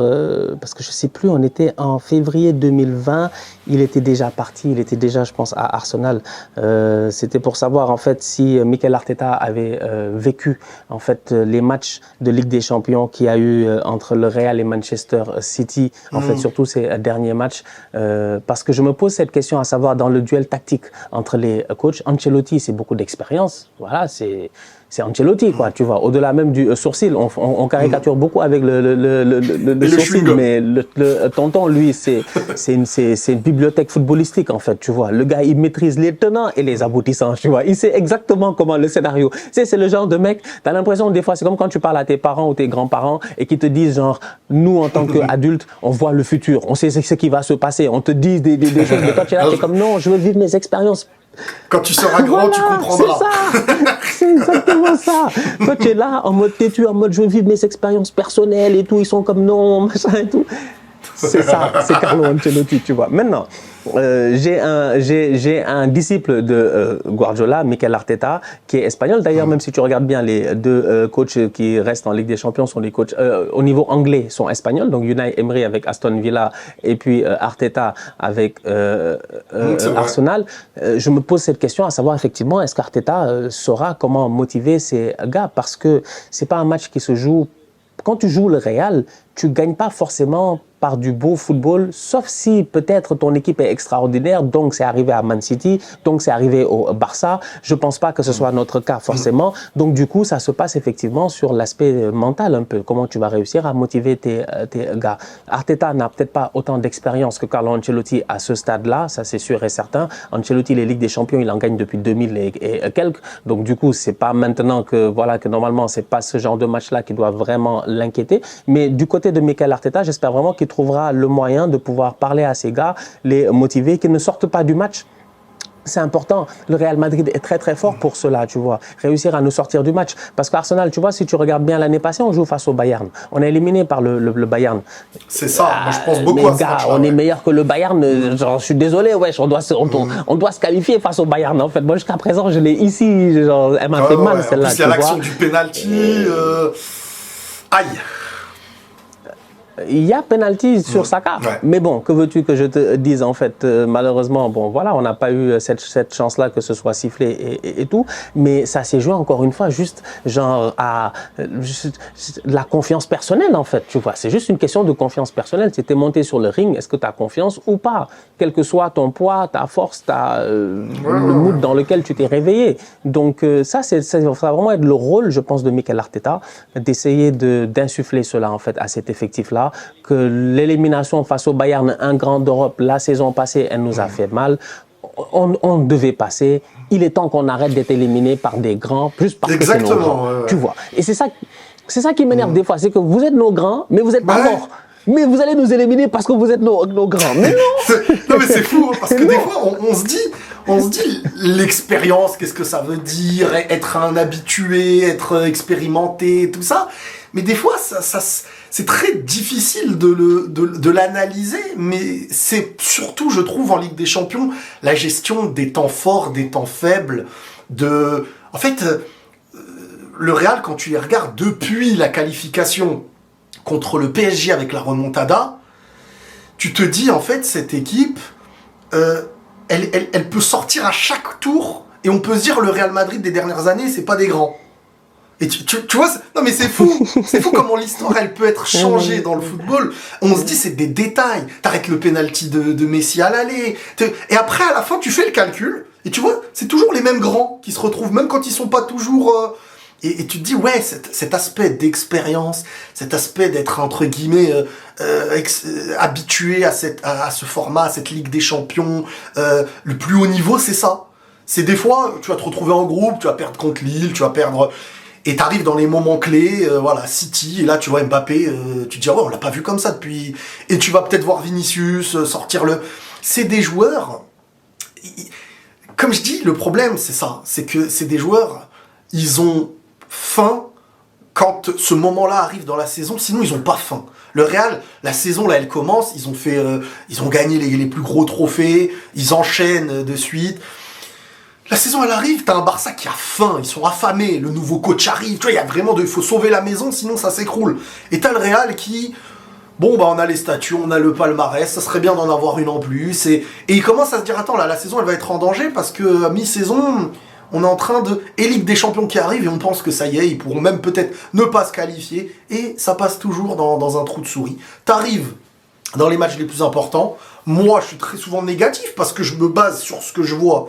parce que je sais plus, on était en février 2020, il était déjà parti, il était déjà, je pense, à Arsenal. C'était pour savoir, en fait, si Mikel Arteta avait vécu, en fait, les matchs de Ligue des Champions qu'il y a eu entre le Real et Manchester City, en fait, surtout ces derniers matchs, parce que je me pose cette question à savoir dans le duel tactique entre les coachs. Ancelotti, c'est beaucoup d'expérience. Voilà, c'est Ancelotti, quoi, tu vois. Au-delà même du sourcil, on caricature beaucoup avec le sourcil, mais le tonton, lui, c'est une bibliothèque footballistique, en fait, tu vois. Le gars, il maîtrise les tenants et les aboutissants, tu vois. Il sait exactement comment le scénario. C'est le genre de mec, t'as l'impression, des fois, c'est comme quand tu parles à tes parents ou tes grands-parents et qui te disent, genre, nous, en tant qu'adultes, on voit le futur, on sait ce qui va se passer, on te dit des choses, mais toi, tu es là, t'es comme, non, je veux vivre mes expériences. Quand tu seras grand, voilà, tu comprendras. C'est ça, c'est exactement ça. Toi, tu es là en mode têtu, en mode je veux vivre mes expériences personnelles et tout. Ils sont comme non, machin et tout. C'est ça, c'est Carlo Ancelotti, tu vois. Maintenant, j'ai un disciple de Guardiola, Mikel Arteta, qui est espagnol. D'ailleurs, même si tu regardes bien, les deux coachs qui restent en Ligue des Champions sont les coachs au niveau anglais sont espagnols. Donc Unai Emery avec Aston Villa et puis Arteta avec Arsenal. Je me pose cette question à savoir effectivement, est-ce qu'Arteta saura comment motiver ces gars, parce que c'est pas un match qui se joue. Quand tu joues le Real, tu gagnes pas forcément par du beau football, sauf si peut-être ton équipe est extraordinaire, donc c'est arrivé à Man City, donc c'est arrivé au Barça. Je pense pas que ce soit notre cas forcément. Donc du coup, ça se passe effectivement sur l'aspect mental un peu. Comment tu vas réussir à motiver tes gars. Arteta n'a peut-être pas autant d'expérience que Carlo Ancelotti à ce stade-là, ça c'est sûr et certain. Ancelotti, les Ligues des Champions, il en gagne depuis 2000 et quelques. Donc du coup, c'est pas maintenant que normalement c'est pas ce genre de match-là qui doit vraiment l'inquiéter. Mais du côté de Mikel Arteta, j'espère vraiment qu'il trouvera le moyen de pouvoir parler à ces gars, les motiver, qu'ils ne sortent pas du match c'est important. Le Real Madrid est très très fort pour cela, tu vois. Réussir à nous sortir du match. Parce qu'Arsenal, tu vois, si tu regardes bien l'année passée, on joue face au Bayern. On est éliminé par le Bayern. C'est ça, moi je pense beaucoup à ce match-là. On est meilleur que le Bayern. Genre, je suis désolé, wesh, on doit se qualifier face au Bayern. En fait, moi jusqu'à présent, je l'ai ici. Genre, elle m'a fait mal celle-là. Il y a l'action du penalty. Aïe. Il y a penalty sur Saka. Ouais. Mais bon, que veux-tu que je te dise en fait malheureusement, bon voilà, on n'a pas eu cette chance-là que ce soit sifflé et tout. Mais ça s'est joué encore une fois juste genre à la confiance personnelle en fait, tu vois. C'est juste une question de confiance personnelle. Si tu es monté sur le ring, est-ce que tu as confiance ou pas? Quel que soit ton poids, ta force, le mood dans lequel tu t'es réveillé. Donc ça va vraiment être le rôle, je pense, de Mikel Arteta, d'essayer d'insuffler cela en fait à cet effectif-là. Que l'élimination face au Bayern, un grand d'Europe, la saison passée, elle nous a fait mal. On devait passer. Il est temps qu'on arrête d'être éliminé par des grands, juste parce que c'est nos grands. Tu vois. Et c'est ça qui m'énerve des fois, c'est que vous êtes nos grands, mais vous n'êtes pas morts. Mais vous allez nous éliminer parce que vous êtes nos grands. Mais non. Non mais c'est fou, parce que des fois on se dit l'expérience, qu'est-ce que ça veut dire, être un habitué, être expérimenté, tout ça. Mais des fois, c'est très difficile de l'analyser, mais c'est surtout, je trouve, en Ligue des Champions, la gestion des temps forts, des temps faibles, en fait, le Real, quand tu les regardes depuis la qualification contre le PSG avec la remontada, tu te dis, en fait, cette équipe, elle peut sortir à chaque tour, et on peut se dire, le Real Madrid des dernières années, c'est pas des grands. Et tu vois, non mais c'est fou comment l'histoire elle peut être changée dans le football. On se dit c'est des détails. T'arrêtes le penalty de Messi à l'aller. Et après à la fin tu fais le calcul et tu vois c'est toujours les mêmes grands qui se retrouvent même quand ils sont pas toujours. Et tu te dis ouais cet aspect d'expérience, cet aspect d'être entre guillemets habitué à ce format, à cette Ligue des Champions, le plus haut niveau c'est ça. C'est des fois tu vas te retrouver en groupe, tu vas perdre contre Lille, tu vas perdre. Et t'arrives dans les moments clés, voilà, City, et là tu vois Mbappé, tu te dis, ouais, on l'a pas vu comme ça depuis. Et tu vas peut-être voir Vinicius sortir C'est des joueurs. Comme je dis, le problème, c'est ça. C'est que c'est des joueurs, ils ont faim quand ce moment-là arrive dans la saison, sinon ils ont pas faim. Le Real, la saison là, elle commence, ils ont gagné les plus gros trophées, ils enchaînent de suite. La saison elle arrive, t'as un Barça qui a faim, ils sont affamés, le nouveau coach arrive, tu vois, il y a vraiment il faut sauver la maison sinon ça s'écroule. Et t'as le Real qui, bon bah on a les statuts, on a le palmarès, ça serait bien d'en avoir une en plus, et il commence à se dire attends là la saison elle va être en danger parce que à mi-saison on est en train et Ligue des Champions qui arrive et on pense que ça y est, ils pourront même peut-être ne pas se qualifier, et ça passe toujours dans un trou de souris. T'arrives dans les matchs les plus importants. Moi, je suis très souvent négatif parce que je me base sur ce que je vois.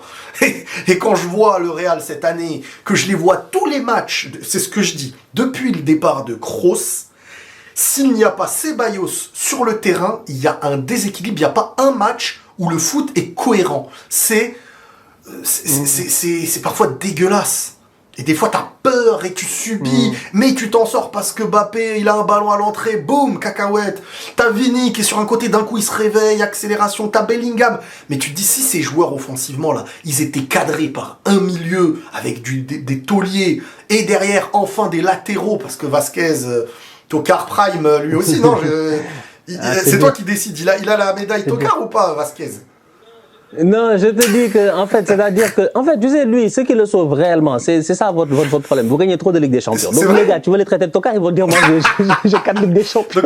Et quand je vois le Real cette année, que je les vois tous les matchs, c'est ce que je dis, depuis le départ de Kroos, s'il n'y a pas Ceballos sur le terrain, il y a un déséquilibre, il n'y a pas un match où le foot est cohérent. C'est parfois dégueulasse. Et des fois, t'as peur et tu subis, mais tu t'en sors parce que Mbappé, il a un ballon à l'entrée, boum, cacahuète. T'as Vini qui est sur un côté, d'un coup, il se réveille, accélération. T'as Bellingham. Mais tu te dis, si ces joueurs offensivement, là, ils étaient cadrés par un milieu avec des tauliers et derrière, enfin, des latéraux, parce que Vasquez, Tokar Prime, lui aussi, non, c'est toi qui décides. Il a la médaille Tokar ou pas, Vasquez? Non, je te dis que, en fait, c'est-à-dire que, en fait, tu sais, lui, ce qui le sauve réellement, c'est ça votre problème. Vous gagnez trop de Ligue des Champions. Donc, les gars, tu veux les traiter de tocards, ils vont dire, moi, j'ai 4 Ligues des Champions.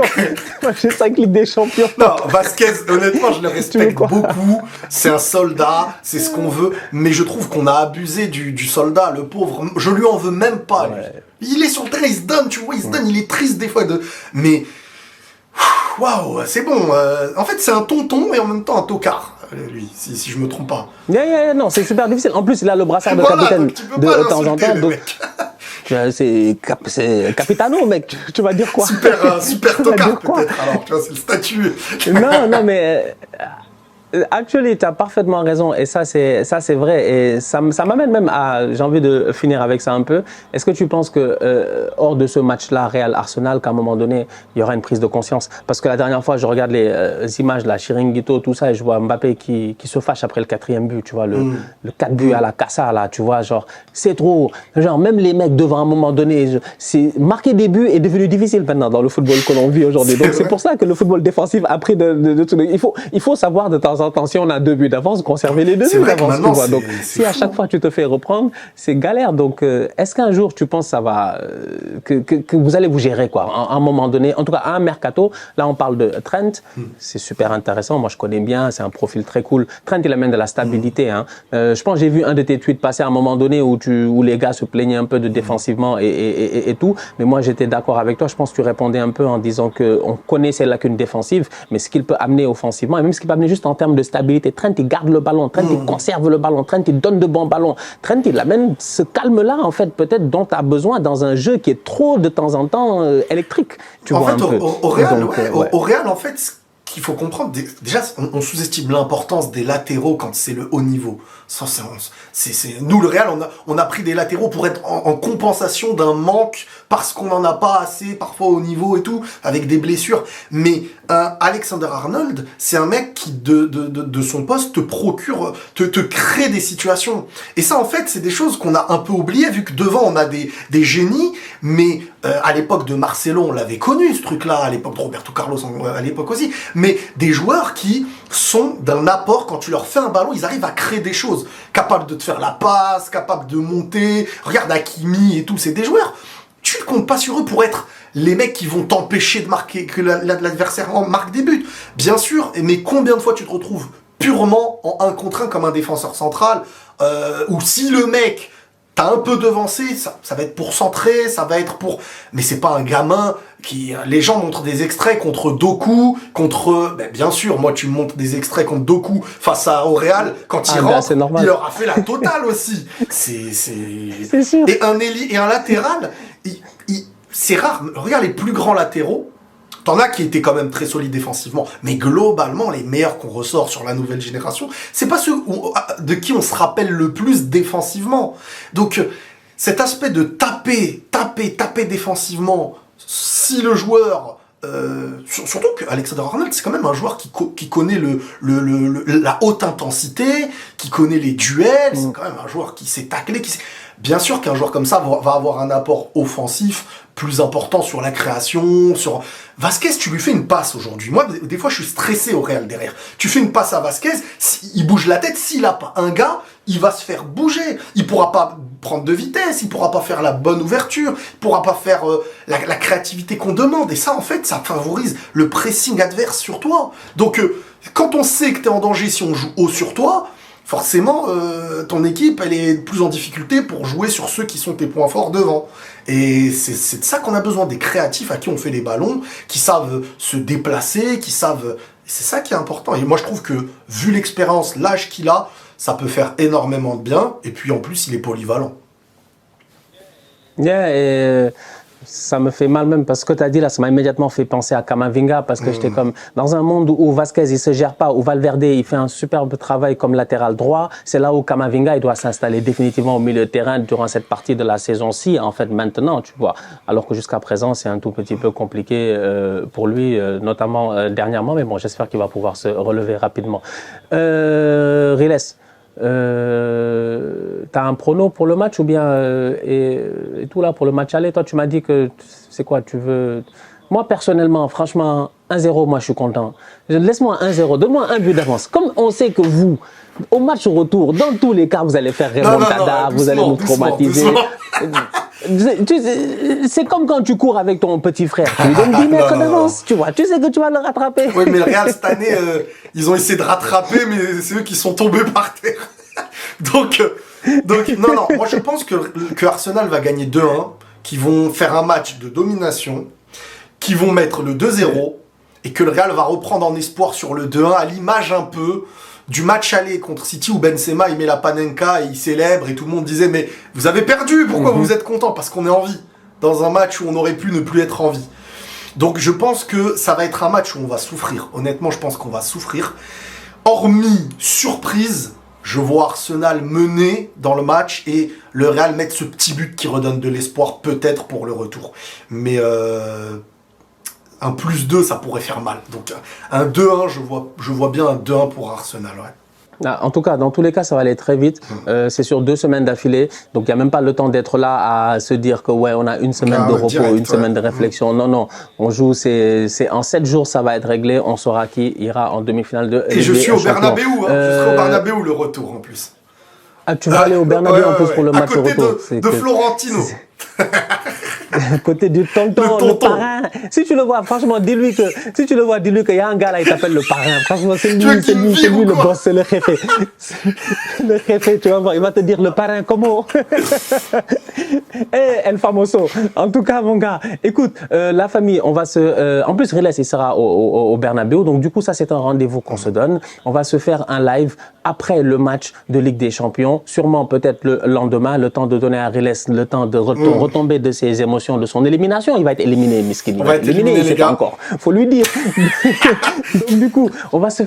Moi, j'ai 5 Ligues des Champions. Non, Vasquez, honnêtement, je le respecte beaucoup. C'est un soldat, c'est ce qu'on veut. Mais je trouve qu'on a abusé du soldat, le pauvre. Je lui en veux même pas, lui. Ouais. Il est sur le terrain, il se donne, tu vois, il se donne, il est triste des fois mais, waouh, c'est bon. En fait, c'est un tonton et en même temps un tocard. Lui, si je me trompe pas. Non, c'est super difficile. En plus, il a le brassard de capitaine de temps en temps. Donc, c'est capitano, mec. Tu vas dire quoi? Super tocard, peut-être. Alors, tu vois, c'est le statut. Non, mais Actually, tu as parfaitement raison et ça c'est vrai et ça m'amène même à, j'ai envie de finir avec ça un peu. Est-ce que tu penses que hors de ce match-là, Real Arsenal, qu'à un moment donné, il y aura une prise de conscience? Parce que la dernière fois, je regarde les images, la Chiringuito, tout ça, et je vois Mbappé qui se fâche après le 4e but, tu vois, le 4 buts à la Cassa, là, tu vois, genre, c'est trop. Genre, même les mecs devant un moment donné, c'est marquer des buts est devenu difficile maintenant dans le football que l'on vit aujourd'hui. Donc c'est pour ça que le football défensif a pris de tout. Il faut savoir de temps en temps, si on a 2 buts d'avance, conserver les 2 buts d'avance. Tu vois. Donc si à chaque fois tu te fais reprendre, c'est galère. Donc est-ce qu'un jour tu penses ça va que vous allez vous gérer quoi, à un moment donné, en tout cas à un mercato. Là on parle de Trent, c'est super intéressant. Moi je connais bien, c'est un profil très cool. Trent il amène de la stabilité. Hein. Je pense j'ai vu un de tes tweets passer à un moment donné où les gars se plaignaient un peu de défensivement et tout. Mais moi j'étais d'accord avec toi. Je pense que tu répondais un peu en disant que on connaît ses lacunes défensives, mais ce qu'il peut amener offensivement et même ce qu'il peut amener juste en termes de stabilité. Trent il garde le ballon, Trent il conserve le ballon, Trent il donne de bons ballons. Trent il amène ce calme-là en fait peut-être dont tu as besoin dans un jeu qui est trop de temps en temps électrique. Tu vois un peu. Au Real en fait. Qu'il faut comprendre, déjà, on sous-estime l'importance des latéraux quand c'est le haut niveau. Nous, le Real, on a pris des latéraux pour être en compensation d'un manque parce qu'on n'en a pas assez, parfois au niveau et tout, avec des blessures. Mais Alexander-Arnold, c'est un mec qui, de son poste, te crée des situations. Et ça, en fait, c'est des choses qu'on a un peu oubliées, vu que devant, on a des génies, mais à l'époque de Marcelo, on l'avait connu, ce truc-là, à l'époque de Roberto Carlos, à l'époque aussi, mais des joueurs qui sont d'un apport, quand tu leur fais un ballon, ils arrivent à créer des choses, capables de te faire la passe, capables de monter, regarde Hakimi et tout, c'est des joueurs, tu ne comptes pas sur eux pour être les mecs qui vont t'empêcher de marquer, que l'adversaire marque des buts, bien sûr, mais combien de fois tu te retrouves purement en 1 contre 1 comme un défenseur central, ou si le mec t'as un peu devancé, ça va être pour centrer, ça va être pour... Mais c'est pas un gamin qui... Les gens montrent des extraits contre Doku, bien sûr, moi tu me montres des extraits contre Doku face à Real, quand il rentre, il leur a fait la totale aussi. C'est sûr. Et un latéral, c'est rare. Regarde les plus grands latéraux, t'en as qui étaient quand même très solides défensivement, mais globalement, les meilleurs qu'on ressort sur la nouvelle génération, c'est pas ceux de qui on se rappelle le plus défensivement. Donc, cet aspect de taper défensivement, si le joueur... surtout que Alexander-Arnold, c'est quand même un joueur qui connaît la haute intensité, qui connaît les duels, c'est quand même un joueur qui sait tacler, Bien sûr qu'un joueur comme ça va avoir un apport offensif plus important sur la création, sur... Vasquez, tu lui fais une passe aujourd'hui. Moi, des fois, je suis stressé au Real derrière. Tu fais une passe à Vasquez, il bouge la tête, s'il a pas un gars, il va se faire bouger. Il pourra pas prendre de vitesse, il pourra pas faire la bonne ouverture, il pourra pas faire la créativité qu'on demande. Et ça, en fait, ça favorise le pressing adverse sur toi. Donc, quand on sait que t'es en danger si on joue haut sur toi, forcément, ton équipe, elle est plus en difficulté pour jouer sur ceux qui sont tes points forts devant. Et c'est de ça qu'on a besoin, des créatifs à qui on fait les ballons, qui savent se déplacer, qui savent... C'est ça qui est important. Et moi, je trouve que, vu l'expérience, l'âge qu'il a, ça peut faire énormément de bien. Et puis, en plus, il est polyvalent. Yeah, ça me fait mal même parce que tu as dit là, ça m'a immédiatement fait penser à Camavinga parce que j'étais comme dans un monde où Vasquez il se gère pas, où Valverde il fait un superbe travail comme latéral droit, c'est là où Camavinga il doit s'installer définitivement au milieu de terrain durant cette partie de la saison-ci en fait maintenant tu vois, alors que jusqu'à présent c'est un tout petit peu compliqué pour lui notamment dernièrement, mais bon j'espère qu'il va pouvoir se relever rapidement. Riles, t'as un prono pour le match ou bien et tout là pour le match aller? Toi tu m'as dit que c'est quoi tu veux? Moi personnellement franchement 1-0 moi je suis content. Laisse-moi 1-0, donne-moi un but d'avance. Comme on sait que vous au match retour dans tous les cas vous allez faire remontada, vous allez nous traumatiser. C'est comme quand tu cours avec ton petit frère, tu lui donnes 10 mètres d'avance, tu vois, tu sais que tu vas le rattraper. Oui, mais le Real, cette année, ils ont essayé de rattraper, mais c'est eux qui sont tombés par terre. Donc, non, moi je pense que Arsenal va gagner 2-1, qu'ils vont faire un match de domination, qu'ils vont mettre le 2-0, et que le Real va reprendre en espoir sur le 2-1, à l'image un peu du match aller contre City où Benzema il met la panenka et il célèbre et tout le monde disait mais vous avez perdu, pourquoi vous êtes content? Parce qu'on est en vie dans un match où on aurait pu ne plus être en vie. Donc je pense que ça va être un match où on va souffrir. Honnêtement, je pense qu'on va souffrir. hormis surprise, je vois Arsenal mener dans le match et le Real mettre ce petit but qui redonne de l'espoir peut-être pour le retour. Mais un +2, ça pourrait faire mal. Donc un 2-1, je vois bien un 2-1 pour Arsenal. Ouais. En tout cas, dans tous les cas, ça va aller très vite. C'est sur 2 semaines d'affilée. Donc, il n'y a même pas le temps d'être là à se dire que, ouais, on a une semaine de repos, direct, une semaine de réflexion. Non. On joue, c'est en 7 jours, ça va être réglé. On saura qui ira en demi-finale de Et je suis au Bernabéu, hein. Je serai au Bernabéu le retour en plus. Ah, tu vas aller au Bernabéu en plus pour le match retour. À côté de Florentino. À côté du tonton, le parrain. Si tu le vois, franchement, dis-lui qu'il y a un gars là, il s'appelle le parrain. Franchement, c'est lui le boss, c'est le jefe. Le jefe, tu vas voir, il va te dire le parrain, comment? El famoso. En tout cas, mon gars, écoute, la famille, on va en plus, Riles, il sera au Bernabéu, donc du coup, ça, c'est un rendez-vous qu'on se donne. On va se faire un live après le match de Ligue des Champions, sûrement peut-être le lendemain, le temps de donner à Riles le temps de retomber de ses émotions, de son élimination. Il va être éliminé, Miskin. Il va être éliminé, il sait pas encore. Faut lui dire. Donc du coup, on va se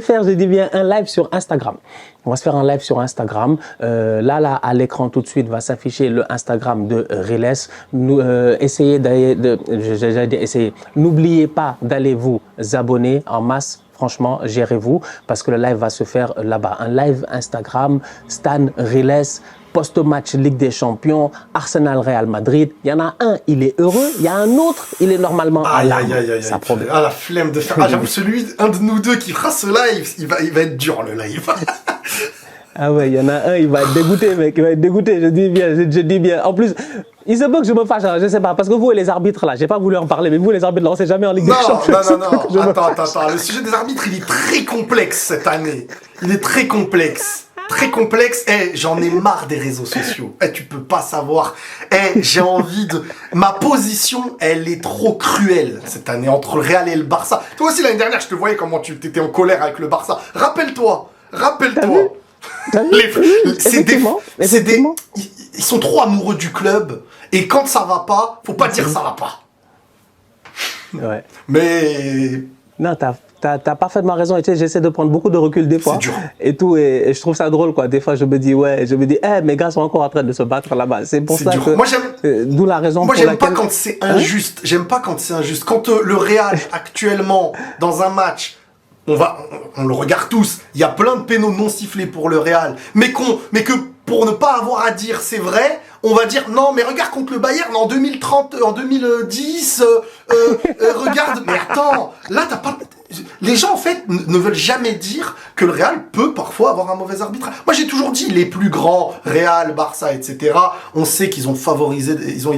faire, je dis bien, un live sur Instagram. On va se faire un live sur Instagram. Là, à l'écran tout de suite va s'afficher le Instagram de Riles. N'oubliez pas d'aller vous abonner en masse. Franchement, gérez-vous parce que le live va se faire là-bas. Un live Instagram, Stan Riles, post-match Ligue des Champions, Arsenal Real Madrid. Il y en a un, il est heureux. Il y a un autre, il est normalement à larmes. Ça promet. Ah, la flemme de faire. Ah, j'avoue, un de nous deux qui fera ce live, il va être dur le live. Ah ouais, il y en a un, il va être dégoûté, mec. Il va être dégoûté, je dis bien. En plus, il se peut que je me fâche, hein, je sais pas, parce que vous et les arbitres là, j'ai pas voulu en parler, mais vous les arbitres là, on sait jamais en Ligue des Champions. Non. Attends. Le sujet des arbitres, il est très complexe cette année. Il est très complexe. Très complexe. J'en ai marre des réseaux sociaux. Tu peux pas savoir. J'ai envie de. Ma position, elle est trop cruelle cette année entre le Real et le Barça. Toi aussi l'année dernière, je te voyais comment tu étais en colère avec le Barça. Rappelle-toi. Ils sont trop amoureux du club et quand ça va pas, faut pas dire ça va pas. Ouais. Mais non, t'as parfaitement raison. Et tu sais, j'essaie de prendre beaucoup de recul des fois. C'est dur. Et tout, et je trouve ça drôle, quoi. Des fois, je me dis, mes gars sont encore en train de se battre là-bas. C'est pour ça dur. Que. Moi, j'aime. D'où la raison. Moi, j'aime pas quand c'est injuste. J'aime pas quand c'est injuste. Quand le Real actuellement dans un match. On le regarde tous. Il y a plein de pénaux non sifflés pour le Real, mais que pour ne pas avoir à dire c'est vrai, on va dire non, mais regarde contre le Bayern en 2030, en 2010, regarde. Mais attends, là t'as pas. Les gens en fait ne veulent jamais dire que le Real peut parfois avoir un mauvais arbitrage. Moi j'ai toujours dit les plus grands, Real, Barça, etc. On sait qu'ils ont favorisé, ils ont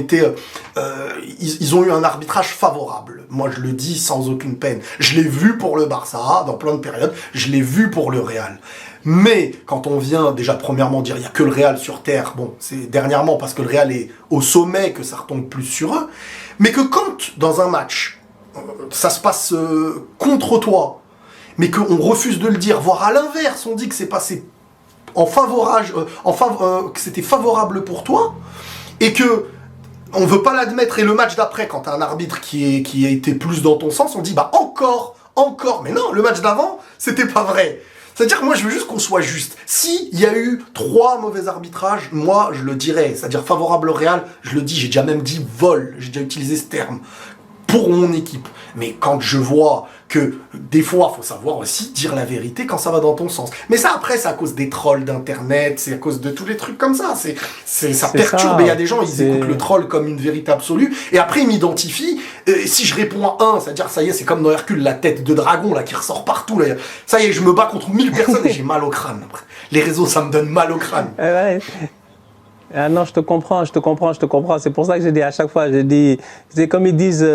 eu un arbitrage favorable. Moi je le dis sans aucune peine. Je l'ai vu pour le Barça dans plein de périodes. Je l'ai vu pour le Real. Mais quand on vient déjà premièrement dire il y a que le Real sur terre, bon c'est dernièrement parce que le Real est au sommet que ça retombe plus sur eux. Mais que quand dans un match ça se passe contre toi, mais qu'on refuse de le dire, voire à l'inverse, on dit que c'est passé que c'était favorable pour toi, et que on veut pas l'admettre, et le match d'après, quand t'as un arbitre qui a été plus dans ton sens, on dit bah encore, mais non, le match d'avant, c'était pas vrai. C'est-à-dire que moi, je veux juste qu'on soit juste. S'il y a eu 3 mauvais arbitrages, moi, je le dirais. C'est-à-dire favorable au Real, je le dis, j'ai déjà même dit vol, j'ai déjà utilisé ce terme. Pour mon équipe. Mais quand je vois que des fois, il faut savoir aussi dire la vérité quand ça va dans ton sens. Mais ça, après, c'est à cause des trolls d'internet, c'est à cause de tous les trucs comme ça. Ça perturbe. Il y a des gens, ils écoutent le troll comme une vérité absolue. Et après, ils m'identifient. Si je réponds à un, c'est-à-dire, ça y est, c'est comme dans Hercule, la tête de dragon là qui ressort partout. Là. Ça y est, je me bats contre 1000 personnes et j'ai mal au crâne. Après. Les réseaux, ça me donne mal au crâne. Ouais. Ah non, je te comprends. C'est pour ça que j'ai dit à chaque fois, c'est comme ils disent,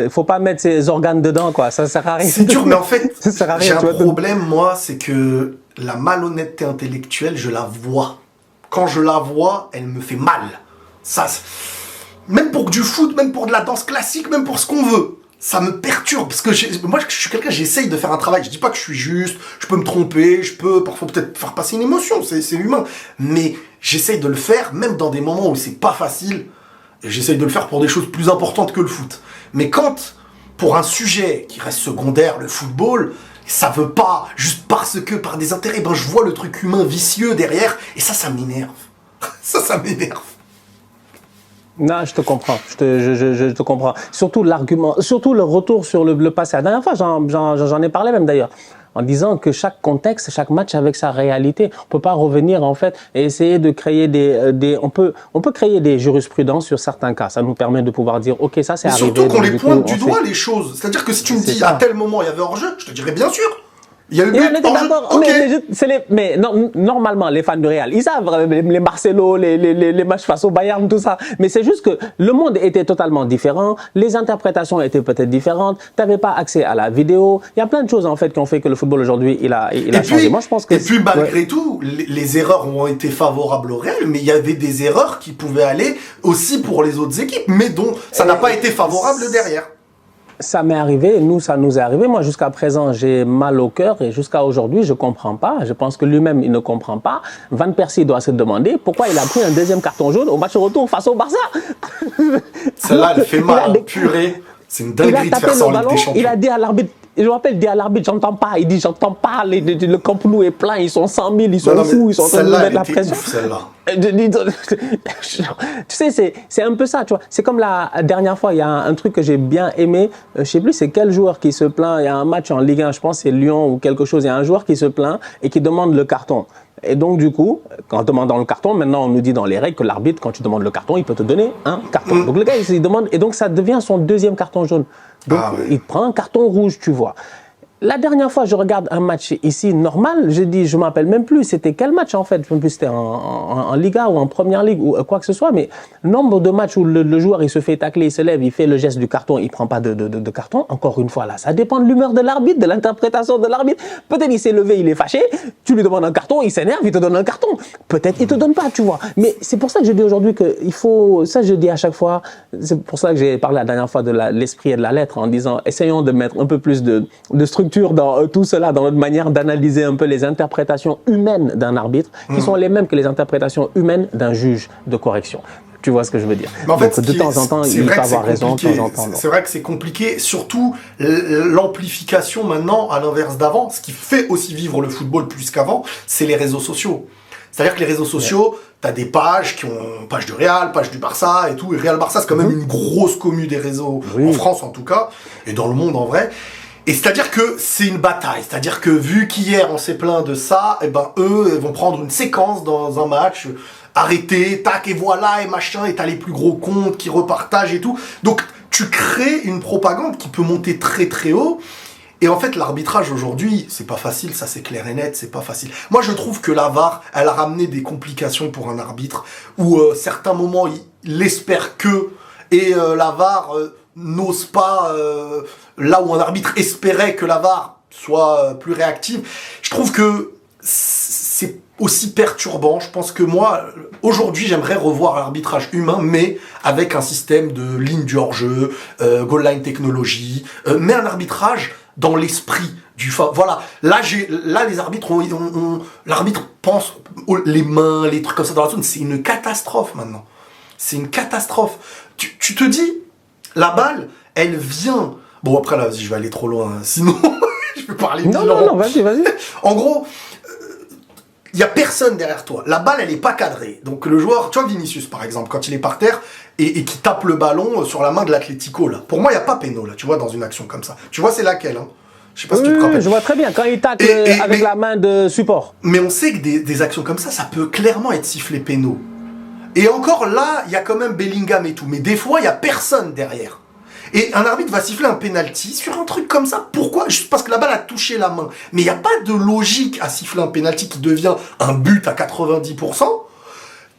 faut pas mettre ses organes dedans, quoi. Ça sert à rien. C'est dur, mais en fait, j'ai un problème, moi, c'est que la malhonnêteté intellectuelle, je la vois. Quand je la vois, elle me fait mal. Ça, même pour du foot, même pour de la danse classique, même pour ce qu'on veut. Ça me perturbe, parce que moi je suis quelqu'un, j'essaye de faire un travail, je dis pas que je suis juste, je peux me tromper, je peux parfois peut-être faire passer une émotion, c'est humain, mais j'essaye de le faire, même dans des moments où c'est pas facile, et j'essaye de le faire pour des choses plus importantes que le foot. Mais quand, pour un sujet qui reste secondaire, le football, Ça veut pas, juste parce que par des intérêts, ben je vois le truc humain vicieux derrière, et ça m'énerve. Ça m'énerve. Non, je te comprends. Je te comprends. Surtout l'argument, surtout le retour sur le passé. La dernière fois, j'en ai parlé même d'ailleurs, en disant que chaque contexte, chaque match avec sa réalité. On peut pas revenir en fait et essayer de créer on peut créer des jurisprudences sur certains cas. Ça nous permet de pouvoir dire, ok, ça c'est arrivé. Surtout qu'on les pointe du doigt les choses. C'est-à-dire que si tu me dis à tel moment il y avait hors-jeu, je te dirais bien sûr. Il y a eu but hors-jeu. Okay. Mais normalement, les fans de Real, ils savent les Marcelo, les matchs face au Bayern, tout ça. Mais c'est juste que le monde était totalement différent. Les interprétations étaient peut-être différentes. Tu n'avais pas accès à la vidéo. Il y a plein de choses en fait qui ont fait que le football aujourd'hui, il a changé. Moi, je pense que et puis malgré tout, les erreurs ont été favorables au Real, mais il y avait des erreurs qui pouvaient aller aussi pour les autres équipes, mais dont ça n'a pas été favorable derrière. Ça m'est arrivé, ça nous est arrivé. Moi, jusqu'à présent, j'ai mal au cœur et jusqu'à aujourd'hui, je comprends pas. Je pense que lui-même, il ne comprend pas. Van Persie doit se demander pourquoi il a pris un deuxième carton jaune au match retour face au Barça. Celle-là, elle fait mal, purée. C'est une dinguerie de faire ça en Ligue des Champions. Il a dit à l'arbitre, je me rappelle, il dit à l'arbitre, j'entends pas. Il dit, j'entends pas, le Camp Nou est plein, ils sont 100 000, ils sont fous, ils sont en train de nous mettre la pression. Celle-là. Tu sais, c'est un peu ça, tu vois. C'est comme la dernière fois, il y a un truc que j'ai bien aimé. Je sais plus c'est quel joueur qui se plaint. Il y a un match en Ligue 1, je pense c'est Lyon ou quelque chose. Il y a un joueur qui se plaint et qui demande le carton. Et donc, du coup, en demandant le carton, maintenant, on nous dit dans les règles que l'arbitre, quand tu demandes le carton, il peut te donner un carton. Donc, le gars, il demande, et donc, ça devient son deuxième carton jaune. Donc, il prend un carton rouge, tu vois. La dernière fois, je regarde un match ici normal, j'ai dit, je ne m'appelle même plus, c'était quel match en fait? Je ne sais même plus si c'était en Liga ou en Première Ligue ou quoi que ce soit, mais le nombre de matchs où le joueur il se fait tacler, il se lève, il fait le geste du carton, il ne prend pas de carton, encore une fois là, ça dépend de l'humeur de l'arbitre, de l'interprétation de l'arbitre. Peut-être il s'est levé, il est fâché, tu lui demandes un carton, il s'énerve, il te donne un carton. Peut-être il ne te donne pas, tu vois. Mais c'est pour ça que je dis aujourd'hui qu'il faut, ça je dis à chaque fois, c'est pour ça que j'ai parlé la dernière fois de l'esprit et de la lettre en disant, essayons de mettre un peu plus de structure dans tout cela, dans notre manière d'analyser un peu les interprétations humaines d'un arbitre, qui sont les mêmes que les interprétations humaines d'un juge de correction. Tu vois ce que je veux dire? Mais en fait, donc, de temps en temps, il peut avoir raison, de temps en temps. C'est vrai que c'est compliqué, surtout l'amplification maintenant, à l'inverse d'avant. Ce qui fait aussi vivre le football plus qu'avant, c'est les réseaux sociaux. C'est-à-dire que les réseaux sociaux, t'as des pages qui ont page du Real, page du Barça et tout. Et Real Barça, c'est quand même une grosse commu des réseaux, en France en tout cas, et dans le monde en vrai. Et c'est-à-dire que c'est une bataille, c'est-à-dire que vu qu'hier on s'est plaint de ça, et ben eux ils vont prendre une séquence dans un match, arrêter, tac et voilà et machin, et t'as les plus gros comptes qui repartagent et tout. Donc tu crées une propagande qui peut monter très très haut. Et en fait l'arbitrage aujourd'hui, c'est pas facile, ça c'est clair et net, c'est pas facile. Moi je trouve que la VAR, elle a ramené des complications pour un arbitre, où certains moments il espère que, et la VAR n'ose pas, là où un arbitre espérait que la VAR soit plus réactive. Je trouve que c'est aussi perturbant. Je pense que moi, aujourd'hui, j'aimerais revoir l'arbitrage humain, mais avec un système de ligne du hors-jeu, goal line technologie, mais un arbitrage dans l'esprit du voilà. Là, les arbitres l'arbitre pense les mains, les trucs comme ça dans la zone. C'est une catastrophe maintenant. C'est une catastrophe. Tu te dis, la balle, elle vient. Bon, après, là, je vais aller trop loin. Sinon, je peux parler de Non, vas-y. En gros, il n'y a personne derrière toi. La balle, elle n'est pas cadrée. Donc, le joueur, tu vois, Vinicius, par exemple, quand il est par terre et qui tape le ballon sur la main de l'Atlético, là. Pour moi, il n'y a pas péno, là, tu vois, dans une action comme ça. Tu vois, c'est laquelle, hein? Je sais pas si tu te rappelles. Je vois très bien, quand il tacle avec la main de support. Mais on sait que des actions comme ça peut clairement être sifflé péno. Et encore là, il y a quand même Bellingham et tout. Mais des fois, il n'y a personne derrière. Et un arbitre va siffler un penalty sur un truc comme ça. Pourquoi? Juste parce que la balle a touché la main. Mais il n'y a pas de logique à siffler un penalty qui devient un but à 90%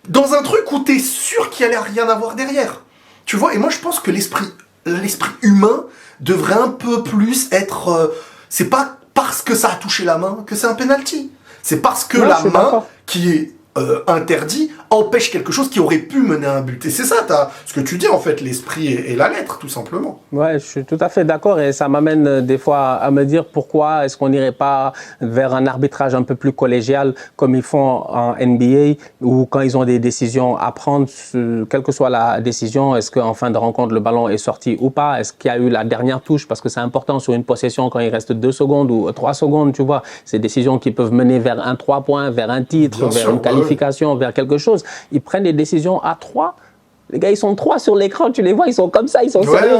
dans un truc où tu es sûr qu'il n'y allait rien avoir derrière. Tu vois? Et moi, je pense que l'esprit humain devrait un peu plus être... c'est pas parce que ça a touché la main que c'est un penalty. C'est parce que la main qui est interdit empêche quelque chose qui aurait pu mener à un but. Et c'est ça, ce que tu dis en fait, l'esprit et la lettre, tout simplement. Ouais, je suis tout à fait d'accord et ça m'amène des fois à me dire pourquoi est-ce qu'on n'irait pas vers un arbitrage un peu plus collégial comme ils font en NBA ou quand ils ont des décisions à prendre, quelle que soit la décision, est-ce qu'en fin de rencontre le ballon est sorti ou pas, est-ce qu'il y a eu la dernière touche parce que c'est important sur une possession quand il reste 2 secondes ou 3 secondes, tu vois, ces décisions qui peuvent mener vers un 3 points, vers un titre, Bien vers sûr, une qualification, vers quelque chose. Ils prennent des décisions à 3. Les gars, ils sont 3 sur l'écran, tu les vois, ils sont comme ça, ils sont sérieux,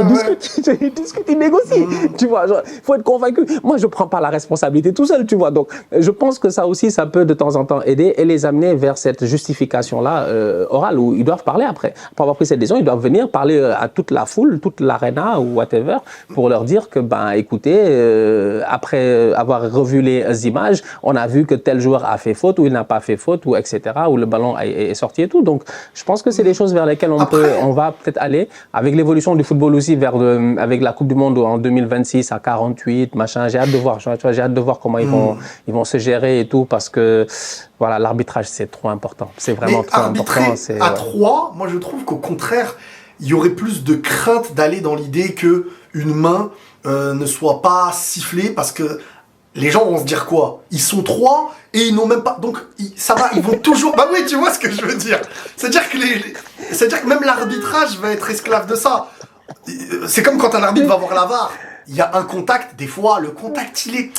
ils discutent, ils négocient. Tu vois, il faut être convaincu. Moi, je ne prends pas la responsabilité tout seul, tu vois. Donc, je pense que ça aussi, ça peut de temps en temps aider et les amener vers cette justification-là orale où ils doivent parler après. Après avoir pris cette décision, ils doivent venir parler à toute la foule, toute l'arena ou whatever, pour leur dire que, ben, écoutez, après avoir revu les images, on a vu que tel joueur a fait faute ou il n'a pas fait faute ou etc., où le ballon est sorti et tout. Donc, je pense que c'est des choses vers lesquelles on va peut-être aller avec l'évolution du football aussi avec la Coupe du Monde en 2026 à 48, machin. J'ai hâte de voir, tu vois, j'ai hâte de voir comment ils vont se gérer et tout parce que voilà, l'arbitrage c'est trop important. C'est vraiment trop important. À 3, moi je trouve qu'au contraire, il y aurait plus de crainte d'aller dans l'idée que une main ne soit pas sifflée parce que les gens vont se dire quoi? Ils sont 3 et ils n'ont même pas. Donc ça va, ils vont toujours. Bah oui, tu vois ce que je veux dire. C'est-à-dire que même l'arbitrage va être esclave de ça. C'est comme quand un arbitre va voir la VAR. Il y a un contact, des fois, le contact il est.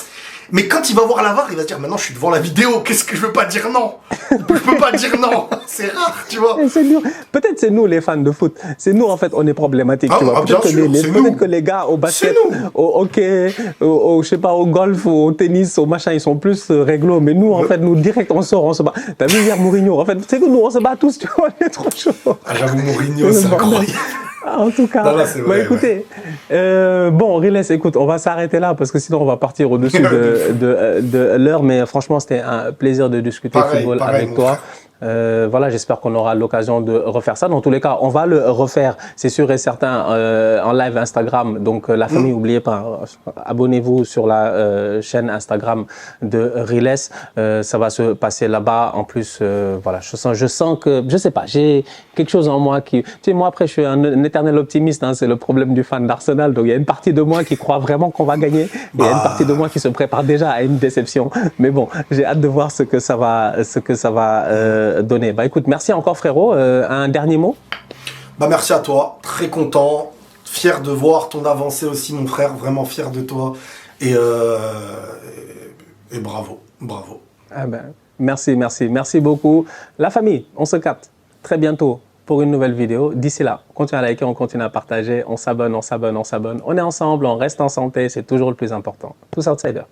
Mais quand il va voir la VAR, il va se dire maintenant je suis devant la vidéo, qu'est-ce que je veux pas dire non? Je peux pas dire non, c'est rare, tu vois. Peut-être c'est nous les fans de foot, c'est nous en fait on est problématique, tu vois. Peut-être que les gars au basket, au hockey, je sais pas, au golf, au tennis, au machin, ils sont plus réglo, mais nous en fait, nous direct on sort, on se bat. T'as vu hier Mourinho, en fait, c'est que nous on se bat tous, tu vois, on est trop chaud. Ah, j'avoue Mourinho, c'est incroyable. En tout cas, vrai, écoutez, bon, Riles, écoute, on va s'arrêter là parce que sinon on va partir au-dessus de l'heure, mais franchement, c'était un plaisir de discuter football avec toi. Voilà, j'espère qu'on aura l'occasion de refaire ça. Dans tous les cas, on va le refaire, c'est sûr et certain, en live Instagram. Donc, la famille, n'oubliez pas, abonnez-vous sur la chaîne Instagram de Riles. Ça va se passer là-bas. En plus, voilà, je sens que, je sais pas, j'ai quelque chose en moi qui, tu sais, moi après, je suis un éternel optimiste. Hein, c'est le problème du fan d'Arsenal. Donc, il y a une partie de moi qui croit vraiment qu'on va gagner. Et il y a une partie de moi qui se prépare déjà à une déception. Mais bon, j'ai hâte de voir ce que ça va donner. Bah écoute, merci encore frérot. Un dernier mot? Bah merci à toi, très content, fier de voir ton avancée aussi mon frère, vraiment fier de toi et bravo. Ah ben, merci beaucoup. La famille, on se capte très bientôt pour une nouvelle vidéo. D'ici là, continuez à liker, on continue à partager, on s'abonne. On est ensemble, on reste en santé, c'est toujours le plus important. Tous outsiders.